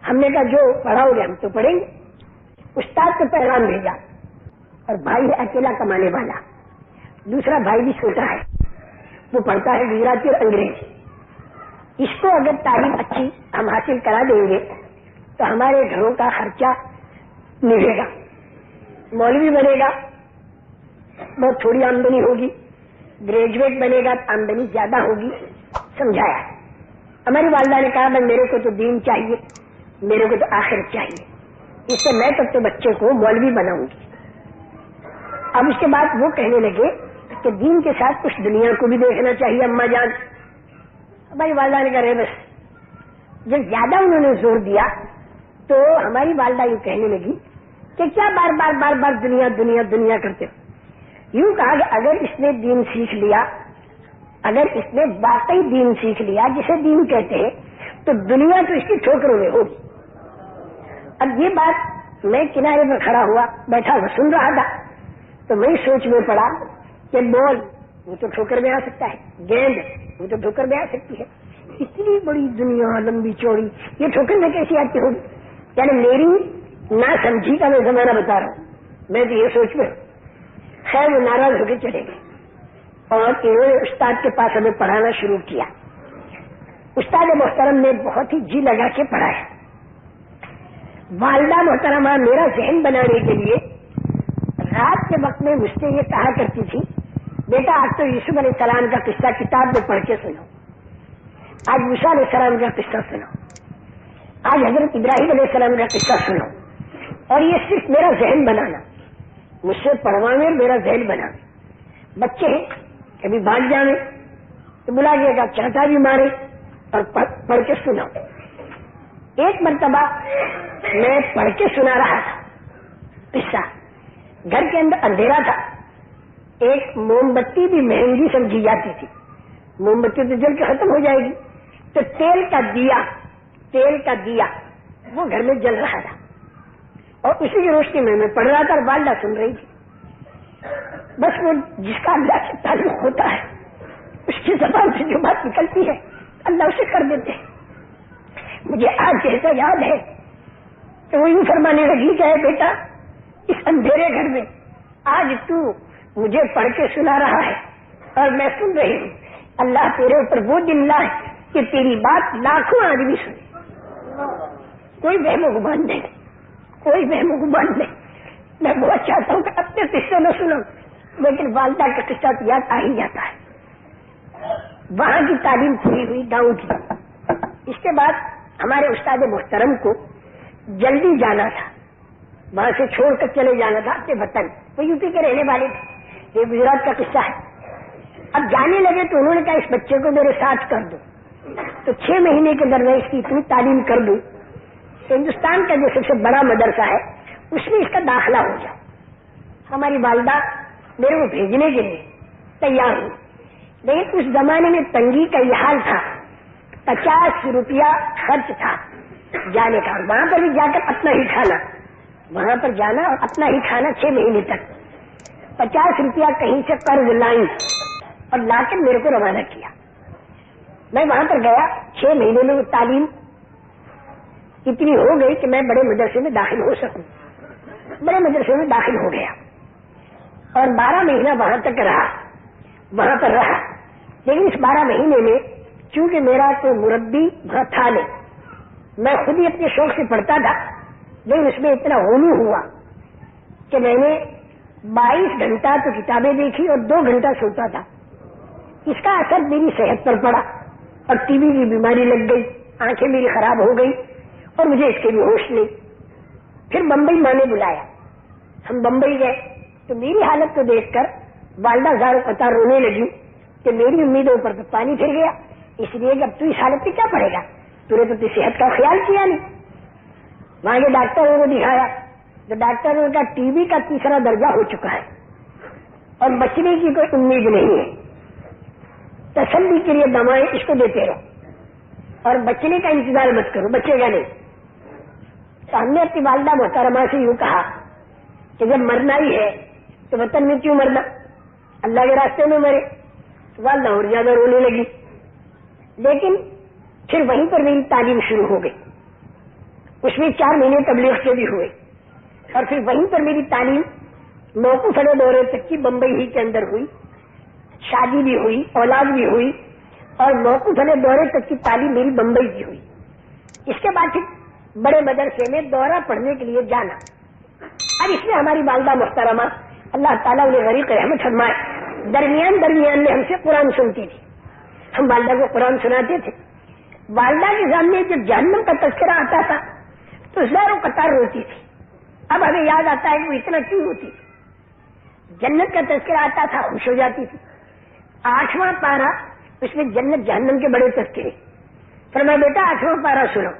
ہم نے کہا جو پڑھاؤ گے ہم تو پڑھیں گے. استاد کو پیغام بھیجا اور بھائی ہے اکیلا کمانے والا، دوسرا بھائی بھی چھوٹا ہے، وہ پڑھتا ہے گجراتی اور انگریزی. اس کو اگر تعلیم اچھی ہم حاصل کرا دیں گے تو ہمارے گھروں کا خرچہ ملے گا، مولوی بنے گا بہت تھوڑی آمدنی ہوگی، گریجویٹ بنے گا آمدنی زیادہ ہوگی. سمجھایا. ہماری والدہ نے کہا میرے کو تو دین چاہیے، میرے کو تو آخرت چاہیے، اس سے میں تب تو بچے کو مولوی بناؤں گی. اب اس کے بعد وہ کہنے لگے کہ دین کے ساتھ کچھ دنیا کو بھی دیکھنا چاہیے اماں جان. ہماری والدہ نے کہا بس. جب زیادہ انہوں نے زور دیا تو ہماری والدہ یوں کہنے لگی کہ کیا بار بار بار بار دنیا دنیا دنیا کرتے ہو. یوں کہا کہ اگر اس نے دین سیکھ لیا، اگر اس نے واقعی دین سیکھ لیا جسے دین کہتے ہیں، تو دنیا تو اس کی ٹھوکروں میں ہوگی. اب یہ بات میں کنارے پر کھڑا ہوا بیٹھا ہوا سن رہا تھا تو میں سوچ میں پڑا کہ بال وہ تو ٹھوکر میں آ سکتا ہے، گیند وہ تو ٹھوکر میں آ سکتی ہے، اتنی بڑی دنیا لمبی چوڑی یہ ٹھوکر میں کیسی آتی ہوگی. یعنی میری نہ سمجھی کا میں زمانہ بتا رہا ہوں. میں تو یہ سوچ میں خیر وہ ناراض ہو کے چلے گئے. اور انہوں نے استاد کے پاس ہمیں پڑھانا شروع کیا. استاد محترم نے بہت ہی جی لگا کے پڑھایا. والدہ محترمہ میرا ذہن بنانے کے لیے رات کے وقت میں مجھ سے یہ کہا کرتی تھی, بیٹا آج تو یوسف علیہ السلام کا قصہ کتاب میں پڑھ کے سنو, آج موسیٰ علیہ السلام کا قصہ سنو, آج حضرت ابراہیم علیہ السلام کا قصہ سنو. اور یہ صرف میرا ذہن بنانا, مجھ سے پڑھوانے میرا ذہن بنانا. بچے ہیں کبھی بھاگ جانے تو بلا گیا گا چاٹا بھی مارے اور پڑھ کے سناؤ. ایک مرتبہ میں پڑھ کے سنا رہا تھا قصہ, گھر کے اندر اندھیرا تھا, ایک موم بتی بھی مہنگی سمجھی جاتی تھی, موم بتی تو جل کے ختم ہو جائے گی, تو تیل کا دیا وہ گھر میں جل رہا تھا, اور اسی کی روشنی میں پڑھ رہا تھا اور والدہ سن رہی تھی. بس وہ جس کا اللہ سے تعلق ہوتا ہے اس کی زبان سے جو بات نکلتی ہے اللہ اسے کر دیتے ہیں. مجھے آج جیسا یاد ہے کہ وہ یوں فرمانے لگی کہ بیٹا اس اندھیرے گھر میں آج تو مجھے پڑھ کے سنا رہا ہے اور میں سن رہی ہوں, اللہ تیرے اوپر وہ دن لائے کہ تیری بات لاکھوں آدمی سنے. کوئی وہم و گمان نہیں, کوئی وہم و گمان نہیں. میں بہت چاہتا ہوں کہ اپنے قصے نہ سنوں, لیکن والدہ کا قصہ تو یاد آ ہی جاتا ہے. وہاں کی تعلیم پوری ہوئی گاؤں کی. اس کے بعد ہمارے استاد محترم کو جلدی جانا تھا, وہاں سے چھوڑ کر چلے جانا تھا اپنے وطن. وہ یو پی کے رہنے والے تھے, یہ گجرات کا قصہ ہے. اب جانے لگے تو انہوں نے کہا اس بچے کو میرے ساتھ کر دو, تو 6 مہینے کے اندر میں اس کی اتنی تعلیم کر دوں ہندوستان کا جو سب سے بڑا مدرسہ ہے اس میں اس کا داخلہ ہو جائے. ہماری والدہ میرے کو بھیجنے کے لیے تیار ہوئی, لیکن اس زمانے میں تنگی کا یہ حال تھا, 50 روپیہ خرچ تھا جانے کا, وہاں پر بھی جا کر اپنا ہی کھانا, وہاں پر جانا اور اپنا ہی کھانا 6 مہینے تک. 50 روپیہ کہیں سے قرض لائیں اور لا کر میرے کو روانہ کیا. میں وہاں پر گیا, 6 مہینے میں وہ تعلیم اتنی ہو گئی کہ میں بڑے مدرسے میں داخل ہو سکوں. بڑے مدرسے میں داخل ہو گیا اور 12 مہینہ وہاں تک رہا, وہاں پر رہا. لیکن اس 12 مہینے میں چونکہ میرا کوئی مربی وہاں تھا نہیں, میں خود ہی اپنے شوق سے پڑھتا تھا, لیکن اس میں اتنا غلو ہوا کہ میں نے 22 گھنٹہ تو کتابیں دیکھی اور 2 گھنٹہ سوتا تھا. اس کا اثر میری صحت پر پڑا اور ٹی بی کی بیماری لگ گئی, آنکھیں میری خراب ہو گئی اور مجھے اس کے بھی ہوش نہیں. پھر بمبئی ماں نے بلایا, ہم بمبئی گئے تو میری حالت کو دیکھ کر والدہ زارو قطار رونے لگی کہ میری امیدوں پر تو پانی پھر گیا, اس لیے کہ اب تو اس حالت میں کیا پڑے گا, تو نے تو اپنی صحت کا خیال کیا نہیں. وہاں کے ڈاکٹروں کو دکھایا تو ڈاکٹروں کا ٹی بی کا 3 درجہ ہو چکا ہے اور بچنے کی کوئی امید نہیں ہے. تسلی کے لیے دوائیں اس کو دیتے رہو اور بچنے کا انتظار مت کرو, بچے گا نہیں. تو ہم نے اپنی والدہ محترمہ سے یوں کہا کہ جب مرنا ہی ہے تو وطن میں کیوں مرنا, اللہ کے راستے میں مرے. والدہ اور زیادہ رونے لگی. لیکن پھر وہیں پر میری تعلیم شروع ہو گئی. اس میں 4 مہینے تبلیغ کے بھی ہوئے اور پھر وہیں پر میری تعلیم موقوف دورے تک کی بمبئی ہی کے اندر ہوئی. شادی بھی ہوئی, اولاد بھی ہوئی اور موقوف دورے تک کی تعلیم میری بمبئی کی ہوئی. اس کے بعد پھر بڑے مدرسے میں دورہ پڑھنے کے لیے جانا. اب اس میں ہماری والدہ محترمہ اللہ تعالیٰ انہیں غریق رحمت فرمائے, درمیان میں ہم سے قرآن سنتی تھی. ہم والدہ کو قرآن سناتے تھے. والدہ کے سامنے جب جہنم کا تذکرہ آتا تھا تو زاروں قطار روتی تھی. اب ہمیں یاد آتا ہے کہ وہ اتنا کیوں ہوتی تھی. جنت کا تذکرہ آتا تھا خوش ہو جاتی تھی. 8واں پارہ اس میں جنت جہنم کے بڑے تذکرے. فرمایا بیٹا 8واں پارہ سنو.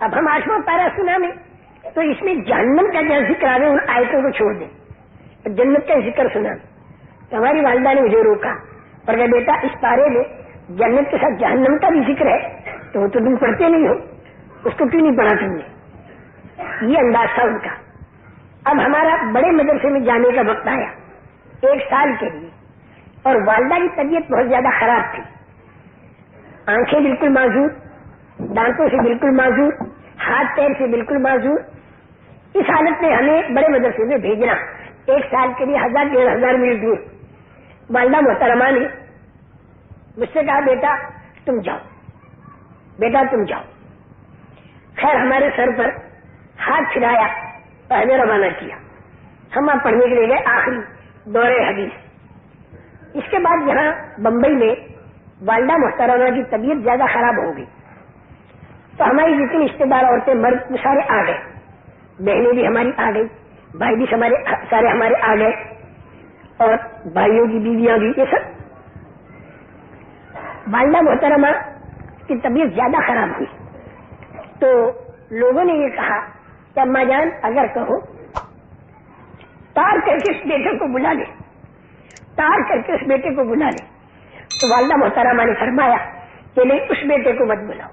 اب ہم 8واں پارہ سنا میں تو اس میں جہنم کا جو ذکر آئے ان آیتوں کو چھوڑ دیں اور جنت کا ذکر سنا. تو ہماری والدہ نے مجھے روکا اور کہا بیٹا اس پارے میں جنت کے ساتھ جہنم کا بھی ذکر ہے تو وہ تو تم پڑھتے نہیں ہو, اس کو کیوں نہیں پڑھا تم نے. یہ انداز تھا ان کا. اب ہمارا بڑے مدرسے میں جانے کا وقت آیا 1 سال کے لیے اور والدہ کی طبیعت بہت زیادہ خراب تھی. آنکھیں بالکل معذور, دانتوں سے بالکل معذور, ہاتھ پیر سے بالکل معذور. اس حالت میں ہمیں بڑے مدرسے میں بھیجنا 1 سال کے لیے 1000-1500 میل دور. والدہ محترمہ نے مجھ سے کہا بیٹا تم جاؤ، بیٹا تم جاؤ. خیر ہمارے سر پر ہاتھ پھرایا اور ہمیں روانہ کیا. ہم آپ پڑھنے کے لیے گئے آخری دورے حدیث. اس کے بعد یہاں بمبئی میں والدہ محترمہ کی طبیعت زیادہ خراب ہو گئی تو ہماری جتنی رشتے دار عورتیں مرد سارے آ گئے، بہنیں بھی ہماری آ گئی، بھائی بھی سارے ہمارے آ گئے، اور بھائیوں کی بیویاں بھی، یہ سب. والدہ محترمہ کی طبیعت زیادہ خراب ہوئی تو لوگوں نے یہ کہا کہ اماں جان اگر کہو تار کر کے اس بیٹے کو بلا لے، تار کر کے اس بیٹے کو بلا لے. تو والدہ محترمہ نے فرمایا کہ نہیں، اس بیٹے کو مت بلاؤ،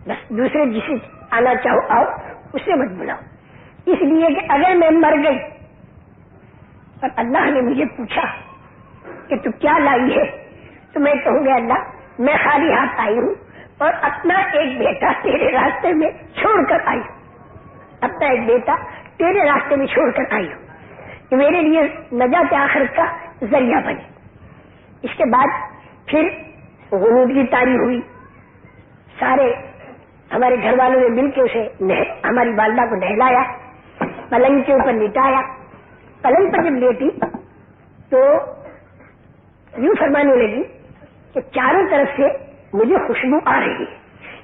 بس دوسرے جسے آنا چاہو آؤ، اسے مت بلاؤ. اس لیے کہ اگر میں مر گئی اور اللہ نے مجھے پوچھا کہ تو کیا لائی ہے تو میں کہوں گا اللہ میں خالی ہاتھ آئی ہوں اور اپنا ایک بیٹا تیرے راستے میں چھوڑ کر آئی ہوں، اپنا ایک بیٹا تیرے راستے میں چھوڑ کر آئی ہوں کہ میرے لیے نجات آخرت کا ذریعہ بنے. اس کے بعد پھر غنود کی تاری ہوئی. سارے ہمارے گھر والوں نے مل کے اسے ہماری والدہ کو نہلایا، پلنگ کے اوپر لٹایا. پلنگ پر جب لیٹی تو یوں فرمانے لگی کہ چاروں طرف سے مجھے خوشبو آ رہی ہے.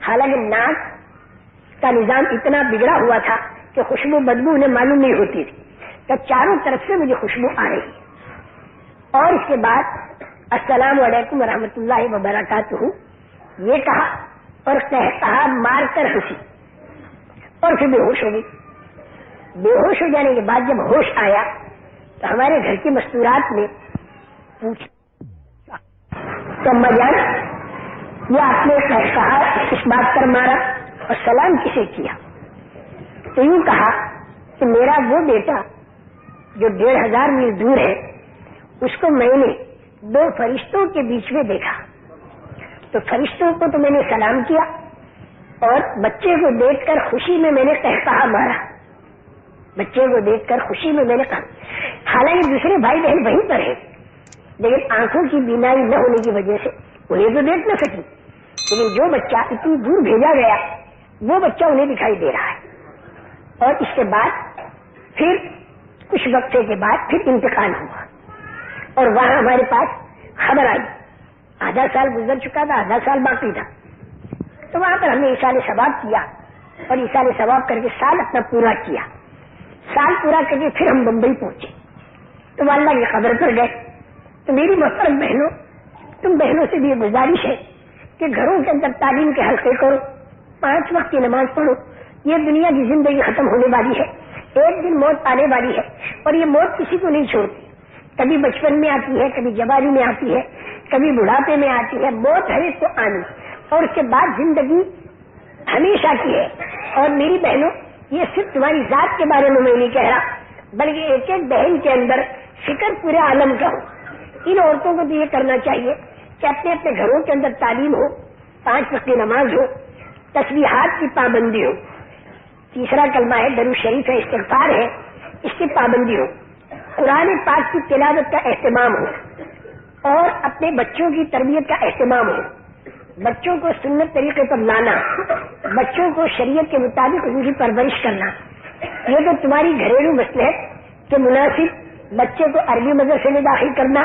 حالانکہ ناک کا نظام اتنا بگڑا ہوا تھا کہ خوشبو بدبو انہیں معلوم نہیں ہوتی تھی، تو چاروں طرف سے مجھے خوشبو آ رہی ہے. اور اس کے بعد السلام علیکم ورحمۃ اللہ وبرکاتہ یہ کہا اور کہا مار کر ہنسی اور پھر بے ہوش ہو گئی. بے ہوش ہو جانے کے بعد جب ہوش آیا تو ہمارے گھر کی مستورات نے پوچھا تو اماں جان یہ آپ نے کہا اس بات پر مارا اور سلام کسے کیا؟ تو یوں کہا کہ میرا وہ بیٹا جو 1500 میل دور ہے اس کو میں نے 2 فرشتوں کے بیچ میں دیکھا تو فرشتوں کو تو میں نے سلام کیا اور بچے کو دیکھ کر خوشی میں میں نے کہا مارا. بچے کو دیکھ کر خوشی میں میں نے کہا، حالانکہ دوسرے بھائی بہن وہیں پر ہیں لیکن آنکھوں کی بیماری نہ ہونے کی وجہ سے انہیں تو دیکھ نہ سکی، لیکن جو بچہ اتنی دور بھیجا گیا وہ بچہ انہیں دکھائی دے رہا ہے. اور اس کے بعد پھر کچھ وقت کے بعد پھر انتقال ہوا اور وہاں ہمارے پاس خبر آئی. آدھا سال گزر چکا تھا، آدھا سال باقی تھا، تو وہاں پر ہم نے ایصال ثواب کیا اور ایصال ثواب کر کے سال اپنا پورا کیا. سال پورا کر کے پھر ہم بمبئی پہنچے تو واللہ کی خبر پر گئے. تو میری محترم بہنوں، تم بہنوں سے بھی یہ گزارش ہے کہ گھروں کے اندر تعلیم کے حلقے کرو، 5 وقت کی نماز پڑھو. یہ دنیا کی زندگی ختم ہونے والی ہے، ایک دن موت آنے والی ہے اور یہ موت کسی کو نہیں چھوڑتی. کبھی بچپن میں آتی ہے، کبھی جوانی میں آتی ہے، کبھی بڑھاپے میں آتی ہے. موت ہر ایک کو آنی اور اس کے بعد زندگی ہمیشہ کی ہے. اور میری بہنوں یہ صرف تمہاری ذات کے بارے میں میں نہیں کہہ رہا بلکہ ایک ایک بہن کے اندر فکر پورے عالم کا ہو. ان عورتوں کو تو یہ کرنا چاہیے کہ اپنے اپنے گھروں کے اندر تعلیم ہو، 5 وقت کی نماز ہو، تسبیحات کی پابندی ہو، تیسرا کلمہ ہے درود شریف ہے، استغفار ہے، اس کی پابندی ہو، قرآن پاک کی تلاوت کا اہتمام ہو اور اپنے بچوں کی تربیت کا اہتمام ہو. بچوں کو سنت طریقے پر لانا، بچوں کو شریعت کے مطابق ان کی پرورش کرنا، یہ تو تمہاری گھریلو مصلحت کے مناسب بچے کو عربی مدرسے میں داخل کرنا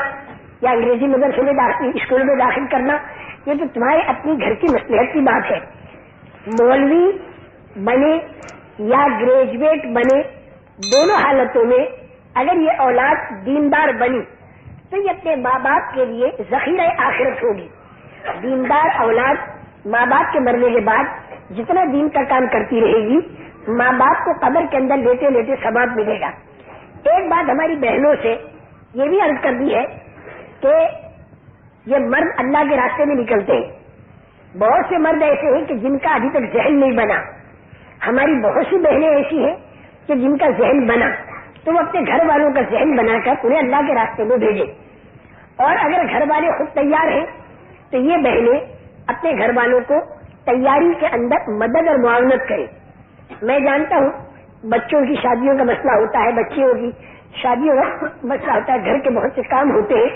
یا انگریزی مدرسے میں اسکول میں داخل کرنا، یہ تو تمہارے اپنی گھر کی مصلحت کی بات ہے. مولوی بنے یا گریجویٹ بنے، دونوں حالتوں میں اگر یہ اولاد دیندار بنی تو یہ اپنے ماں باپ کے لیے ذخیرہ آخرت ہوگی. دیندار اولاد ماں باپ کے مرنے کے بعد جتنا دین کا کام کرتی رہے گی، ماں باپ کو قبر کے اندر لیتے لیتے ثواب ملے گا. ایک بات ہماری بہنوں سے یہ بھی عرض کر دی ہے کہ یہ مرد اللہ کے راستے میں نکلتے ہیں. بہت سے مرد ایسے ہیں کہ جن کا ابھی تک ذہن نہیں بنا. ہماری بہت سی بہنیں ایسی ہیں کہ جن کا ذہن بنا تو وہ اپنے گھر والوں کا ذہن بنا کر انہیں اللہ کے راستے میں بھیجے. اور اگر گھر والے خود تیار ہیں تو یہ بہنیں اپنے گھر والوں کو تیاری کے اندر مدد اور معاونت کریں. میں جانتا ہوں بچوں کی شادیوں کا مسئلہ ہوتا ہے، بچیوں کی شادیوں کا مسئلہ ہوتا ہے، گھر کے بہت سے کام ہوتے ہیں،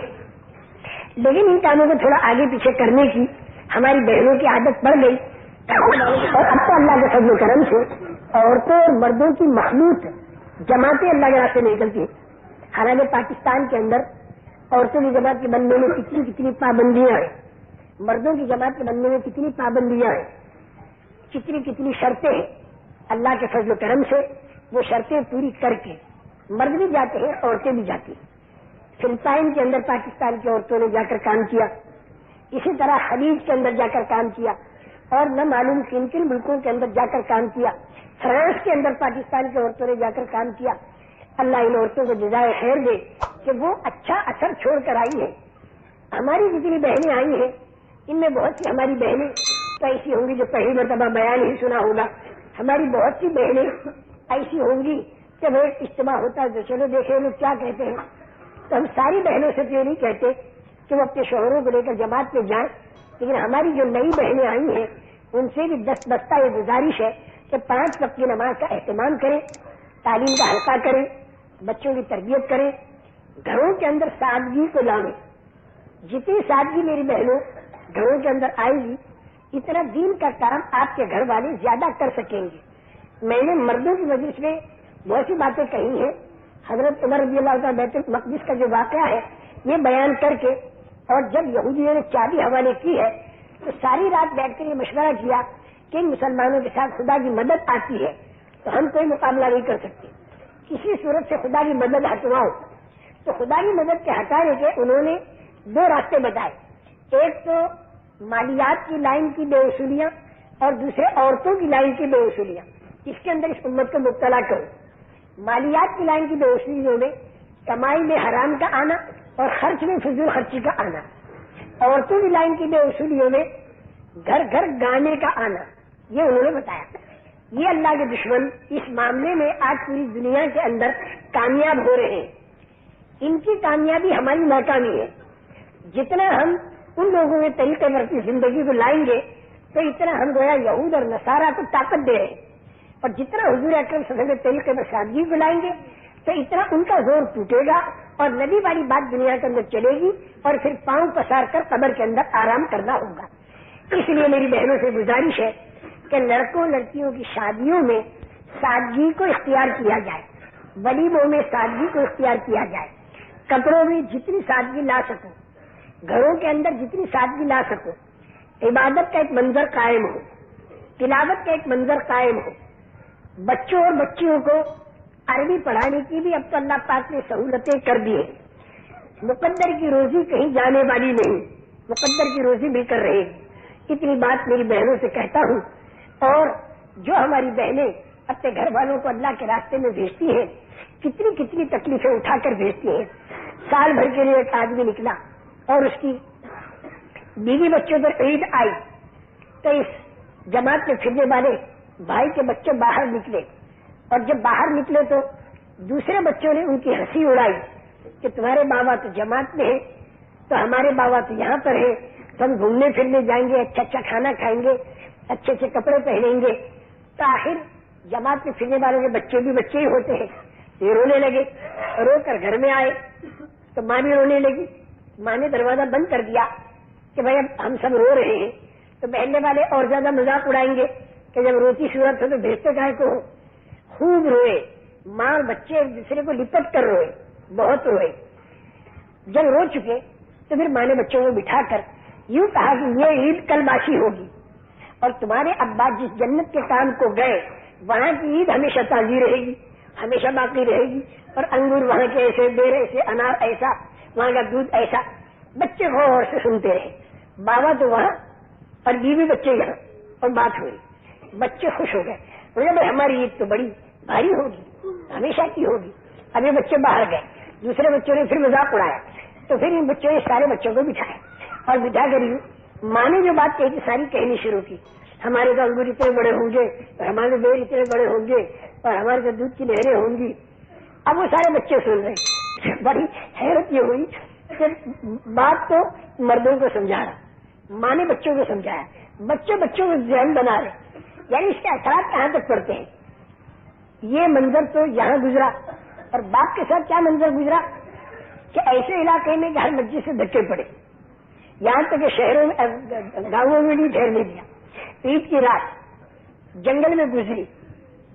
لیکن ان کاموں کو تھوڑا آگے پیچھے کرنے کی ہماری بہنوں کی عادت پڑ گئی، اور اب تو اللہ کے فضل و کرم سے عورتوں اور مردوں کی مخلوط جماعتیں اللہ کے راستے نکلتی ہیں. حالانکہ پاکستان کے اندر عورتوں کی جماعت کے بننے میں کتنی پابندیاں ہیں، مردوں کی جماعت کے بننے میں کتنی پابندیاں ہیں، کتنی شرطیں ہیں. اللہ کے فضل و کرم سے وہ شرطیں پوری کر کے مرد بھی جاتے ہیں، عورتیں بھی جاتی ہیں. فلپائن کے اندر پاکستان کی عورتوں نے جا کر کام کیا، اسی طرح خلیج کے اندر جا کر کام کیا، اور نہ معلوم کن کن ملکوں کے اندر جا کر کام کیا. فرانس کے اندر پاکستان کی عورتوں نے جا کر کام کیا. اللہ ان عورتوں کو جزائے خیر دے کہ وہ اچھا اثر چھوڑ کر آئی ہے. ہماری جتنی بہنیں آئی ہیں ان میں بہت سی ہماری بہنیں تو ایسی ہوں گی جو پہلی مرتبہ بیان ہی سنا ہوگا. ہماری بہت سی بہنیں ایسی ہوں گی کہ وہ ایک اجتماع ہوتا ہے تو چلو دیکھیں لوگ کیا کہتے ہیں. تو ہم ساری بہنوں سے یہ نہیں کہتے کہ وہ اپنے شوہروں کو لے کر جماعت میں جائیں، لیکن ہماری جو نئی بہنیں آئی ہیں ان سے بھی دستہ یہ گزارش ہے کہ 5 وقت کی نماز کا اہتمام کریں، تعلیم کا حلقہ کریں، بچوں کی تربیت کریں، گھروں کے اندر سادگی کو لانے. جتنی سادگی میری بہنوں گھروں کے اندر آئے گی اتنا دین کا کام آپ کے گھر والے زیادہ کر سکیں گے. میں نے مردوں کی مجلس میں بہت سی باتیں کہی ہیں. حضرت عمر رضی اللہ تعالیٰ بیت المقدس کا جو واقعہ ہے یہ بیان کر کے، اور جب یہودیوں نے چابی حوالے کی ہے تو ساری رات بیٹھ کر یہ مشورہ کیا کہ ان مسلمانوں کے ساتھ خدا کی مدد آتی ہے تو ہم کوئی مقابلہ نہیں کر سکتے، کسی صورت سے خدا کی مدد ہٹواؤ. تو خدا کی مدد کے ہٹانے کے انہوں نے 2 راستے بتائے. ایک تو مالیات کی لائن کی بے وصولیاں اور دوسرے عورتوں کی لائن کی بے وصولیاں. اس کے اندر اس امت کو مبتلا کرو. مالیات کی لائن کی بے وصولیوں میں کمائی میں حرام کا آنا اور خرچ میں فضول خرچی کا آنا. عورتوں کی لائن کی بے وصولیوں میں گھر گھر گانے کا آنا. یہ انہوں نے بتایا. یہ اللہ کے دشمن اس معاملے میں آج پوری دنیا کے اندر کامیاب ہو رہے ہیں. ان کی کامیابی ہماری ناکامی ہے. جتنا ہم ان لوگوں کے طریقے پر اپنی زندگی کو لائیں گے تو اتنا ہم گویا یہود اور نصارہ کو طاقت دے رہے ہیں، اور جتنا حضور اکرم صلی اللہ علیہ وسلم کے طریقے پر سادگی کو لائیں گے تو اتنا ان کا زور ٹوٹے گا اور نبی والی بات دنیا کے اندر چلے گی، اور پھر پاؤں پسار کر قبر کے اندر آرام کرنا ہوگا. اس لیے میری بہنوں سے گزارش ہے کہ لڑکوں لڑکیوں کی شادیوں میں سادگی کو اختیار کیا جائے، ولیموں میں سادگی کو اختیار کیا جائے، کپڑوں میں جتنی سادگی لا سکو، گھروں کے اندر جتنی سادگی لا سکو، عبادت کا ایک منظر قائم ہو، تلاوت کا ایک منظر قائم ہو. بچوں اور بچیوں کو عربی پڑھانے کی بھی اب تو اللہ پاک نے سہولتیں کر دی ہیں. مقدر کی روزی کہیں جانے والی نہیں، مقدر کی روزی مل کر رہے گی. اتنی بات میری بہنوں سے کہتا ہوں. اور جو ہماری بہنیں اپنے گھر والوں کو اللہ کے راستے میں بھیجتی ہیں کتنی تکلیفیں اٹھا کر بھیجتی ہیں. سال بھر کے لیے ایک آدمی نکلا اور اس کی بیوی بچوں پر عید آئی تو اس جماعت میں پھرنے والے بھائی کے بچے باہر نکلے، اور جب باہر نکلے تو دوسرے بچوں نے ان کی ہنسی اڑائی کہ تمہارے بابا تو جماعت میں ہے تو ہمارے بابا تو یہاں پر ہے، تو ہم گھومنے پھرنے جائیں گے، اچھا کھانا کھائیں گے، اچھے کپڑے پہنیں گے. تو آخر جماعت میں پھرنے والوں کے بچے بھی بچے ہی ہوتے ہیں. یہ رونے لگے، رو کر گھر میں آئے تو ماں بھی رونے لگی. ماں نے دروازہ بند کر دیا کہ بھائی اب ہم سب رو رہے ہیں تو بہلنے والے اور زیادہ مذاق اڑائیں گے کہ جب روتی صورت ہو تو بھیجتے کہے کو. خوب روئے، ماں اور بچے ایک دوسرے کو لپٹ کر روئے، بہت روئے. جب رو چکے تو پھر ماں نے بچوں کو بٹھا کر یوں کہا کہ یہ عید کل باشی ہوگی، اور تمہارے ابا جس جنت کے کام کو گئے وہاں کی عید ہمیشہ تازی رہے گی، ہمیشہ باقی رہے گی، اور انگور وہاں کے ایسے، بیر ایسے، انار ایسا، وہاں کا دودھ ایسا. بچے غور سے سنتے رہے. بابا تو وہاں اور بیوی بچے یہاں، اور بات ہوئی. بچے خوش ہو گئے، بولے بھائی ہماری عید تو بڑی بھاری ہوگی، ہمیشہ کی ہوگی. اب یہ بچے باہر گئے، دوسرے بچوں نے پھر مذاق اڑایا تو پھر ان بچوں نے سارے بچوں کو بٹھایا اور بٹھا کر ماں نے جو بات کہی تھی ساری کہنی شروع کی. ہمارے تو انگور اتنے بڑے ہوں گے، اور ہمارے بیر اتنے بڑے ہوں گے، اور ہمارے تو دودھ کی نہریں ہوں گی. اب وہ سارے بچے سن رہے. بڑی حیرت یہ ہوئی کہ بات تو مردوں کو سمجھا رہا، ماں نے بچوں کو سمجھایا، بچوں کو ذہن بنا رہے. یعنی اس کے اثرات کہاں تک پڑتے ہیں. یہ منظر تو یہاں گزرا اور باپ کے ساتھ کیا منظر گزرا کہ ایسے علاقے میں کہ ہر مسجد سے دھکے پڑے، یہاں تک کہ شہروں میں گاؤں میں بھی ٹھہرنے دیا. عید کی رات جنگل میں گزری،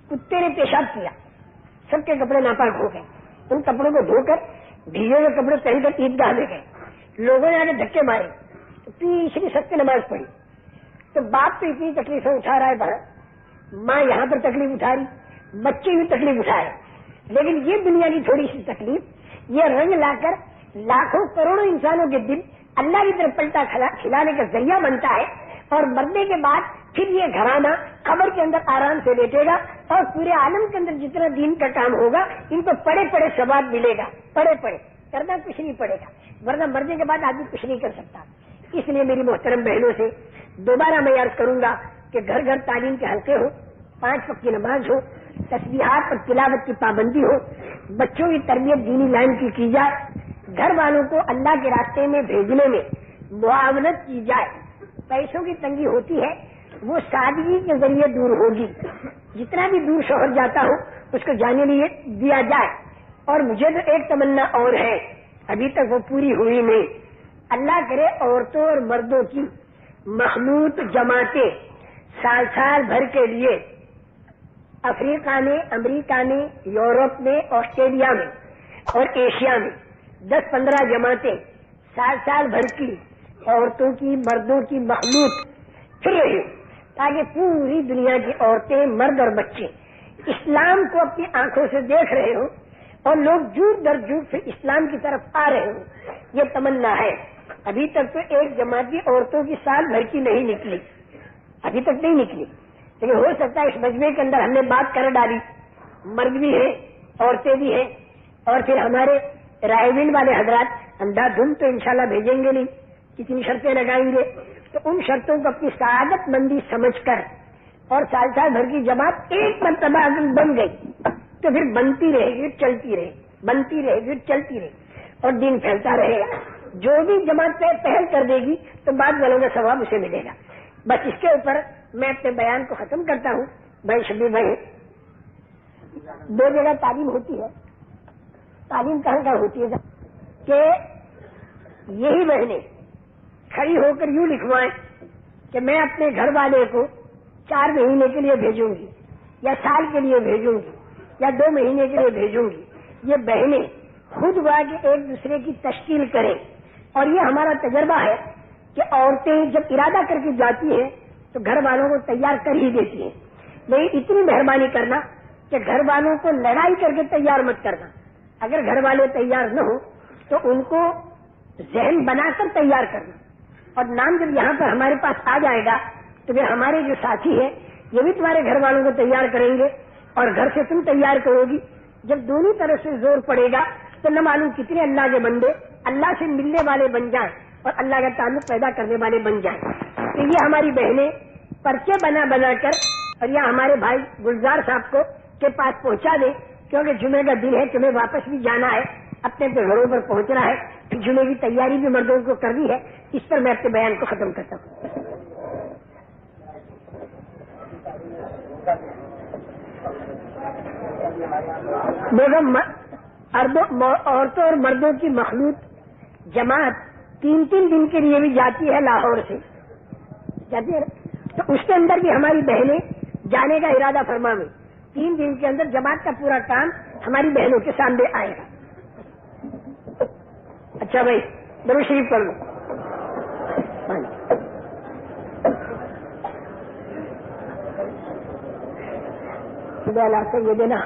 کتے نے پیشاب کیا، سب کے کپڑے ناپاک ہو گئے. ان کپڑوں کو دھو کر بھیگے ہوئے کپڑے پہن کر عیدگاہ میں گئے. لوگوں نے آگے دھکے مارے تو تیسری سخت نماز پڑھی. تو باپ تو اتنی تکلیفیں اٹھا رہا ہے باہر، ماں یہاں پر تکلیف اٹھا رہی، بچے بھی تکلیف اٹھا رہے. لیکن یہ دنیا کی تھوڑی سی تکلیف یہ رنگ لا کر لاکھوں کروڑوں انسانوں کے دل اللہ کی طرف پلٹا کھلانے کا ذریعہ بنتا ہے. اور مرنے کے بعد پھر یہ گھرانہ قبر کے اندر آرام سے لیٹے گا اور پورے عالم کے اندر جتنا دین کا کام ہوگا ان کو پڑے پڑے ثواب ملے گا. پڑے پڑے کرنا کچھ نہیں پڑے گا، ورنہ مرنے کے بعد آدمی کچھ نہیں کر سکتا. اس لیے میری محترم بہنوں سے دوبارہ میں عرض کروں گا کہ گھر گھر تعلیم کے حلقے ہو، 5 وقت کی نماز ہو، تسبیحات اور تلاوت کی پابندی ہو، بچوں کی تربیت دینی لائن کی جائے، گھر والوں کو اللہ کے راستے میں بھیجنے میں معاونت کی جائے. پیسوں کی تنگی ہوتی ہے وہ سادگی کے ذریعے دور ہوگی. جتنا بھی دور شوہر جاتا ہو اس کو جانے لیے دیا جائے. اور مجھے تو ایک تمنا اور ہے، ابھی تک وہ پوری ہوئی نہیں. اللہ کرے عورتوں اور مردوں کی مخلوط جماعتیں سال بھر کے لیے افریقہ میں، امریکہ میں، یورپ میں، آسٹریلیا میں اور ایشیا میں 10-15 جماعتیں سال بھر کی عورتوں کی مردوں کی مخلوط پھر رہی، تاکہ پوری دنیا کی عورتیں، مرد اور بچے اسلام کو اپنی آنکھوں سے دیکھ رہے ہوں اور لوگ جھوٹ در جھوٹ پھر اسلام کی طرف آ رہے ہوں. یہ تمنا ہے. ابھی تک تو ایک جماعت بھی عورتوں کی سال بھر کی نہیں نکلی، ابھی تک نہیں نکلی. لیکن ہو سکتا ہے اس مجمع کے اندر ہم نے بات کر ڈالی، مرد بھی ہیں، عورتیں بھی ہیں، اور پھر ہمارے رائے ون والے حضرات اندھا دھن تو انشاءاللہ بھیجیں گے نہیں، کتنی شرطیں لگائیں گے. تو ان شرطوں کو اپنی سعادت مندی سمجھ کر اور سال بھر کی جماعت ایک مرتبہ اگر بن گئی تو پھر بنتی رہے گی، چلتی رہے، بنتی رہے گی، چلتی رہے اور دین پھیلتا رہے گا. جو بھی جماعت پہ پہل کر دے گی تو بعد والوں کا ثواب اسے ملے گا. بس اس کے اوپر میں اپنے بیان کو ختم کرتا ہوں. بھائی شبیر بھائی، 2 جگہ تعلیم ہوتی ہے. تعلیم کہاں ہوتی ہے کہ یہی بہنیں کھڑی ہو کر یوں لکھوائیں کہ میں اپنے گھر والے کو 4 مہینے کے لیے بھیجوں گی یا سال کے لیے بھیجوں گی یا 2 مہینے کے لیے بھیجوں گی. یہ بہنیں خود ہوا کہ ایک دوسرے کی تشکیل کریں. اور یہ ہمارا تجربہ ہے کہ عورتیں جب ارادہ کر کے جاتی ہیں تو گھر والوں کو تیار کر ہی دیتی ہیں. لیکن اتنی مہربانی کرنا کہ گھر والوں کو لڑائی کر کے تیار مت کرنا. اگر گھر والے تیار نہ ہو تو ان کو ذہن بنا کر تیار کرنا. اور نام جب یہاں پر ہمارے پاس آ جائے گا تو پھر ہمارے جو ساتھی ہیں یہ بھی تمہارے گھر والوں کو تیار کریں گے اور گھر سے تم تیار کرو گی. جب دونوں طرف سے زور پڑے گا تو نہ معلوم کتنے اللہ کے بندے اللہ سے ملنے والے بن جائیں اور اللہ کا تعلق پیدا کرنے والے بن جائیں. تو یہ ہماری بہنیں پرچے بنا کر اور یہ ہمارے بھائی گلزار صاحب کو کے پاس پہنچا دیں، کیونکہ جمعے کا دن ہے، تمہیں واپس بھی جانا ہے، اپنے گھروں پر پہنچنا ہے. پھر جمعے کی تیاری بھی مردوں کو کرنی ہے. اس پر میں اپنے بیان کو ختم کرتا ہوں. عورتوں اور مردوں کی مخلوط جماعت 3 دن کے لیے بھی جاتی ہے لاہور سے، جاتی ہے. تو اس کے اندر بھی ہماری بہنیں جانے کا ارادہ فرما میں 3 دن کے اندر جماعت کا پورا کام ہماری بہنوں کے سامنے آئے گا. اچھا بھائی درود شریف پڑھ لو. سیدنا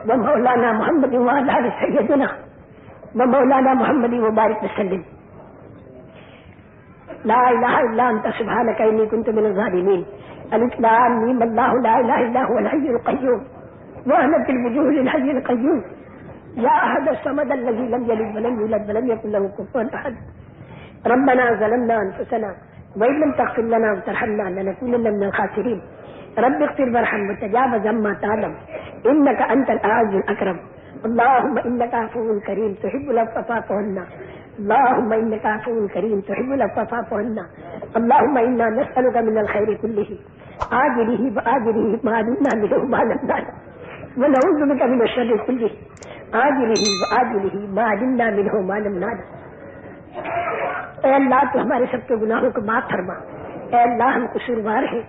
و مولانا محمد وعلى آل سيدنا و مولانا محمد مبارک وسلم. لا الہ الا انت سبحانک انی کنت من الظالمین. الف لام میم اللہ لا الہ الا هو الحی القیوم وحدت الوجوہ للحی القیوم لا احد الصمد الذی لم یلد ولم یولد ولم یکن له کفوا احد. ربنا ظلمنا انفسنا وان لم تغفر لنا وترحمنا لنكونن من الخاسرین. رب اغفر وارحم وتجاوز عما تعلم انك انت الاعز الاكرم. اللهم انك عفو كريم تحب العفو فاعف عنا. اللهم انك عفو كريم تحب العفو فاعف عنا. اللهم انا نسالك من الخير كله عاجله واجله ما علمنا منه ما لم نعلم ونعوذ بك من الشر كله عاجله وآجله ما علمنا منه ما لم نعلم۔ اے اللہ تو ہمارے سب کے گناہوں کو معاف فرما۔ اے اللہ ہم قصوروار ہیں،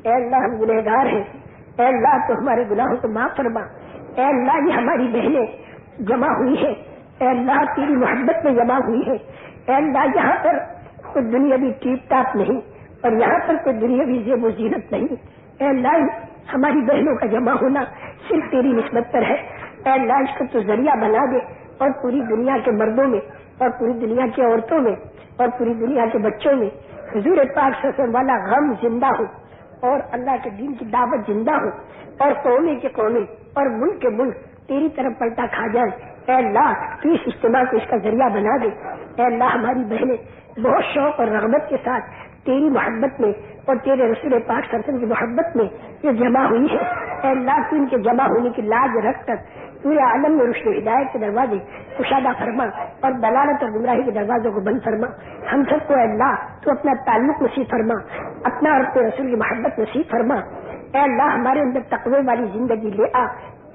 اے اللہ ہم گنہگار ہیں، اے اللہ تو ہمارے گناہوں کو معاف فرما۔ اے اللہ یہ ہماری بہنیں جمع ہوئی ہیں، اے اللہ تیری محبت میں جمع ہوئی ہے۔ اے اللہ یہاں پر کوئی دنیاوی ٹیپ ٹاپ نہیں اور یہاں پر کوئی دنیاوی زیب و زینت نہیں۔ اے اللہ ہماری بہنوں کا جمع ہونا صرف تیری نسبت پر ہے۔ اے اللہ اس کو تو ذریعہ بنا دے اور پوری دنیا کے مردوں میں اور پوری دنیا کی عورتوں میں اور پوری دنیا کے بچوں میں حضور پاک صلی اللہ علیہ وسلم والا غم زندہ ہو اور اللہ کے دین کی دعوت زندہ ہو اور قومیں کے قومیں اور ملک کے ملک تیری طرف پلٹا کھا جائیں۔ اے اللہ تو اس اجتماع کو اس کا ذریعہ بنا دے۔ اے اللہ ہماری بہنیں بہت شوق اور رغبت کے ساتھ تیری محبت میں اور تیرے رسول پاک صلی اللہ علیہ وسلم کی محبت میں یہ جمع ہوئی ہے۔ اے اللہ تو ان کے جمع ہونے کی لاج رکھ کر پورے عالم میں رشد و ہدایت کے دروازے کشادہ فرما اور دلالت اور گمراہی کے دروازوں کو بند فرما۔ ہم سب کو اے اللہ تو اپنا تعلق نصیب فرما، اپنا اور اپنے رسول کی محبت نصیب فرما۔ اے اللہ ہمارے اندر تقوی والی زندگی لے آ۔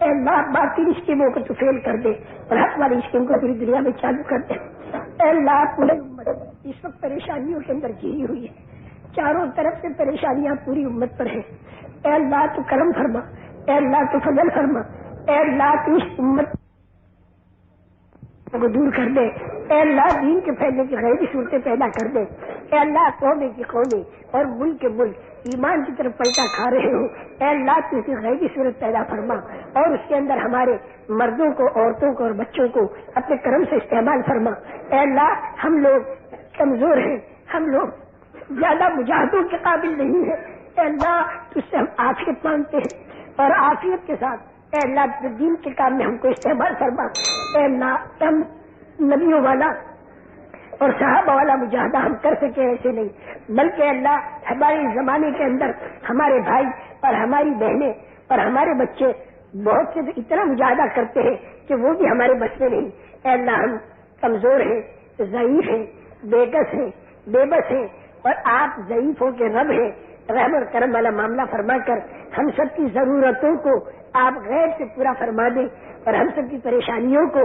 اے اللہ باطل اسکیموں کو تو فیل کر دے اور حق والی اسکیم کو پوری دنیا میں چالو کر دے۔ اے اللہ پوری امت اس وقت پریشانیوں کے اندر گھری ہوئی ہے، چاروں طرف سے پریشانیاں پوری امت پر ہیں۔ اے اللہ تو کرم فرما، اے اللہ تو فضل فرما، اے اللہ تو اس امت کو دور کر دے۔ اے اللہ دین کے پھیلنے کی غیبی صورتیں پیدا کر دے۔ اے اللہ قومیں کی قومیں اور ملک کے ملک ایمان کی طرف پلٹا کھا رہے ہو، اے اللہ تو اس کی غیبی صورت پیدا فرما اور اس کے اندر ہمارے مردوں کو، عورتوں کو اور بچوں کو اپنے کرم سے استعمال فرما۔ اے اللہ ہم لوگ کمزور ہیں، ہم لوگ زیادہ مجاہدوں کے قابل نہیں ہیں۔ اے اللہ تجھ سے ہم عافیت مانگتے ہیں اور عافیت کے ساتھ اے اللہ دین کے کام میں ہم کو استعمال فرما۔ اے اللہ ہم نبیوں والا اور صحابہ والا مجاہدہ ہم کر سکے ایسے نہیں، بلکہ اللہ ہمارے زمانے کے اندر ہمارے بھائی اور ہماری بہنیں اور ہمارے بچے بہت سے اتنا مجاہدہ کرتے ہیں کہ وہ بھی ہمارے بس میں نہیں۔ اے اللہ ہم کمزور ہیں، ضعیف ہیں، بے کس ہیں، بے بس ہیں اور آپ ضعیفوں کے رب ہیں۔ رحم اور کرم والا معاملہ فرما کر ہم سب کی ضرورتوں کو آپ غیب سے پورا فرما دیں اور ہم سب کی پریشانیوں کو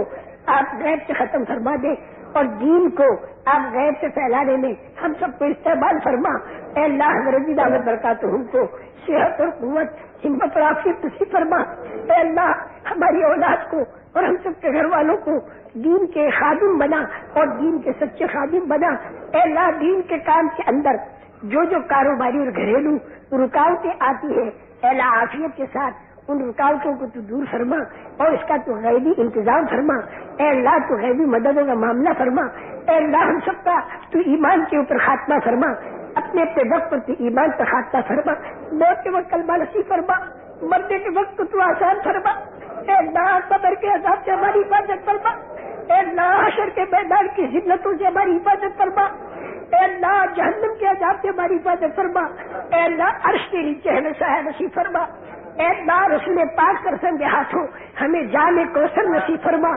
آپ غیب سے ختم فرما دیں اور دین کو آپ غیب سے پھیلانے میں ہم سب کو استعمال فرما۔ اے اللہ رضی دعوت برکات ہم کو صحت اور قوت، ہمت اور عافیت نصیب فرما۔ اے اللہ ہماری اولاد کو اور ہم سب کے گھر والوں کو دین کے خادم بنا اور دین کے سچے خادم بنا۔ اے اللہ دین کے کام کے اندر جو جو کاروباری اور گھریلو رکاوٹیں آتی ہیں اے اللہ عافیت کے ساتھ ان رکاوٹوں کو تو دور فرما اور اس کا تو غیبی انتظام فرما۔ اے اللہ تو غیبی مددوں کا معاملہ فرما۔ اے اللہ ہم سب کا تو ایمان کے اوپر خاتمہ فرما، اپنے اپنے وقت پر تو ایمان پر خاتمہ فرما، موت کے وقت کلمہ نصیب فرما، مرنے کے وقت تو آسان فرما۔ اے اللہ قبر کے عذاب سے ہماری حفاظت فرما۔ اے اللہ حشر کے میدان کی ذلتوں سے ہماری حفاظت فرما۔ اے اللہ جہنم کے عذاب سے ہماری حفاظت فرما۔ اے اللہ عرش کے نیچے ہمیں سایہ نصیب فرما۔ اے اللہ رسول پاک کرسن کے ہاتھوں ہمیں جام کوثر نصیب فرما۔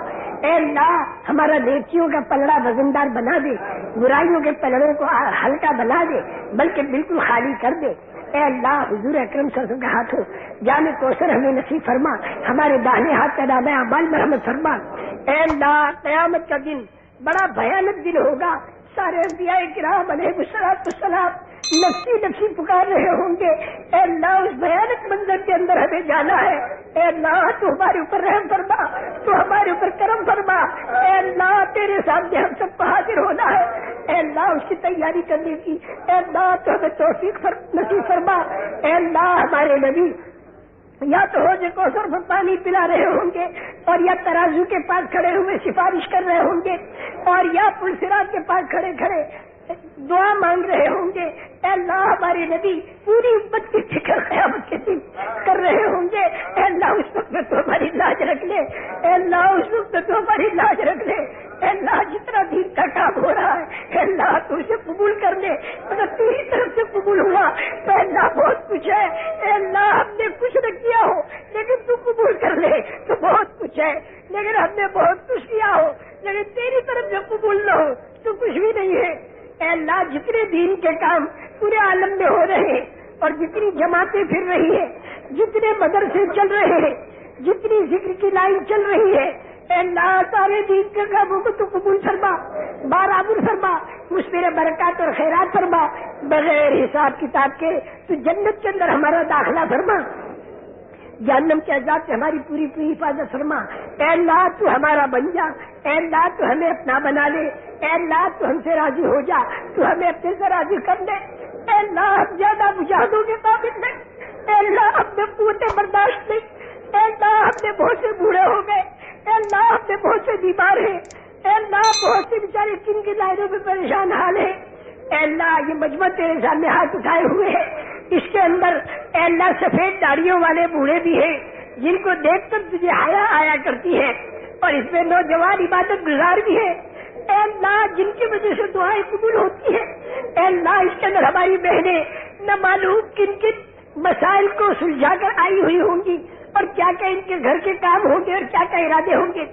اے اللہ ہمارا نیکیوں کا پلڑا وزندار بنا دے، برائیوں کے پلڑوں کو ہلکا بنا دے بلکہ بالکل خالی کر دے۔ اے اللہ حضور اکرم صلی اللہ علیہ وسلم کے ہاتھوں جام کوثر ہمیں نصیب فرما، ہمارے داہنے ہاتھ کا نام اعمال میں رحمت فرما۔ اے اللہ قیامت کا دن بڑا بھیانک دن ہوگا، سارے انبیاء کرام علیہ السلام نفسی نفسی پکار رہے ہوں گے۔ اے اللہ اس بھیانک منظر کے اندر ہمیں جانا ہے۔ اے اللہ تو ہمارے اوپر رحم فرما، تو ہمارے اوپر کرم فرما۔ اے اللہ تیرے سامنے ہم سب کو حاضر ہونا ہے۔ اے اللہ اس کی تیاری کرنے کی اے اللہ تو ہمیں توفیق نصیب فرما۔ اے اللہ ہمارے نبی یا تو حوض کوثر پر پانی پلا رہے ہوں گے اور یا ترازو کے پاس کھڑے ہوئے سفارش کر رہے ہوں گے اور یا پل صراط کے پاس کھڑے کھڑے دعا مانگ رہے ہوں گے۔ اے اللہ ہمارے نبی پوری امت کی فکر قیامت کے دن کر رہے ہوں گے۔ اے اللہ اس وقت میں تو ہماری لاج رکھ لے۔ اے اللہ اس وقت میں تو ہماری لاج رکھ لے۔ اے اللہ جتنا دین کا کام ہو رہا ہے اے اللہ تو اسے قبول کر لے، اگر تیری طرف سے قبول ہوا تو اے اللہ بہت کچھ ہے۔ اے اللہ ہم نے کچھ نہ کیا ہو لیکن تو قبول کر لے تو بہت کچھ ہے، لیکن ہم نے بہت کچھ کیا ہو لیکن تیری طرف سے قبول نہ ہو تو کچھ بھی نہیں ہے۔ اے اللہ جتنے دین کے کام پورے عالم میں ہو رہے ہیں اور جتنی جماعتیں پھر رہی ہیں، جتنے مدرسے چل رہے ہیں، جتنی ذکر کی لائن چل رہی ہے، اے اللہ سارے دین کے کاموں کو تو قبول فرما، برابر فرما، مجھ میرے برکات اور خیرات فرما، بغیر حساب کتاب کے تو جنت کے اندر ہمارا داخلہ فرما، جہنم کے عذاب سے ہماری پوری پوری حفاظت فرما۔ اے اللہ تو ہمارا بن جا، اے اللہ تو ہمیں اپنا بنا لے، اے اللہ تو ہم سے راضی ہو جا، تو ہمیں اپنے سے راضی کر دے۔ اے اللہ ہم زیادہ مجاہدوں کے قابل نہیں، اے اللہ ہم نے قوت برداشت نہیں، اے اللہ ہم نے بہت سے بوڑھے ہو گئے، اے اللہ ہم نے بہت سے بیمار ہیں، اے اللہ بہت سے بیچارے کن کی لائنوں میں پریشان حال ہے۔ اے اللہ یہ مجمع تیرے سامنے ہاتھ اٹھائے ہوئے ہے، اس کے اندر اے اللہ سفید داڑھیوں والے بوڑھے بھی ہیں جن کو دیکھ کر تجھے حیا آیا کرتی ہے، اور اس میں نوجوان عبادت گزار بھی ہے، اے اللہ جن کی وجہ سے دعائیں قبول ہوتی ہے۔ اے اللہ اس کے اندر ہماری بہنیں نہ معلوم کن کن مسائل کو سلجھا کر آئی ہوئی ہوں گی، اور کیا کیا ان کے گھر کے کام ہوں گے اور کیا کیا ارادے ہوں گے،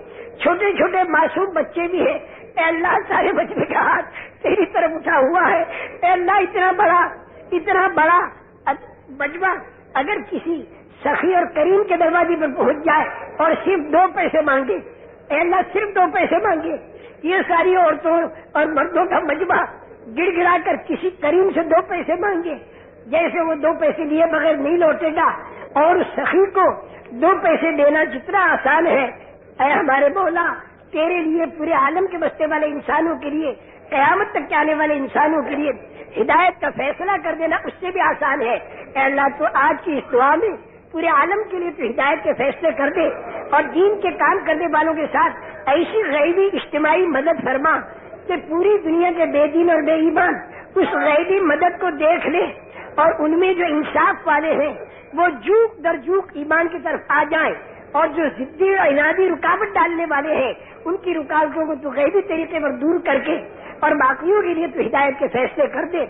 چھوٹے چھوٹے معصوم بچے بھی ہیں۔ اے اللہ سارے بچے کا ہاتھ تیری طرف اٹھا ہوا ہے۔ اے اللہ اتنا بڑا مجمع اگر کسی سخی اور کریم کے دروازے پر پہنچ جائے اور صرف 2 پیسے مانگے، اے اللہ صرف 2 پیسے مانگے، یہ ساری عورتوں اور مردوں کا مجمع گڑ گڑا کر کسی کریم سے 2 پیسے مانگے، جیسے وہ 2 پیسے لیے بغیر نہیں لوٹے گا، اور سخی کو 2 پیسے دینا جتنا آسان ہے، اے ہمارے مولا تیرے لیے پورے عالم کے بستے والے انسانوں کے لیے، قیامت تک کے آنے والے انسانوں کے لیے ہدایت کا فیصلہ کر دینا اس سے بھی آسان ہے۔ اے اللہ تو آج کی اس دعا میں پورے عالم کے لیے تو ہدایت کے فیصلے کر دے، اور دین کے کام کرنے والوں کے ساتھ ایسی غیبی اجتماعی مدد فرما کہ پوری دنیا کے بے دین اور بے ایمان اس غیبی مدد کو دیکھ لے، اور ان میں جو انصاف والے ہیں وہ جوک در جوک ایمان کی طرف آ جائیں، اور جو ضدی اور عنادی رکاوٹ ڈالنے والے ہیں ان کی رکاوٹوں کو تو غیبی طریقے پر دور کر کے اور باقیوں کے لیے تو ہدایت کے فیصلے کر دے۔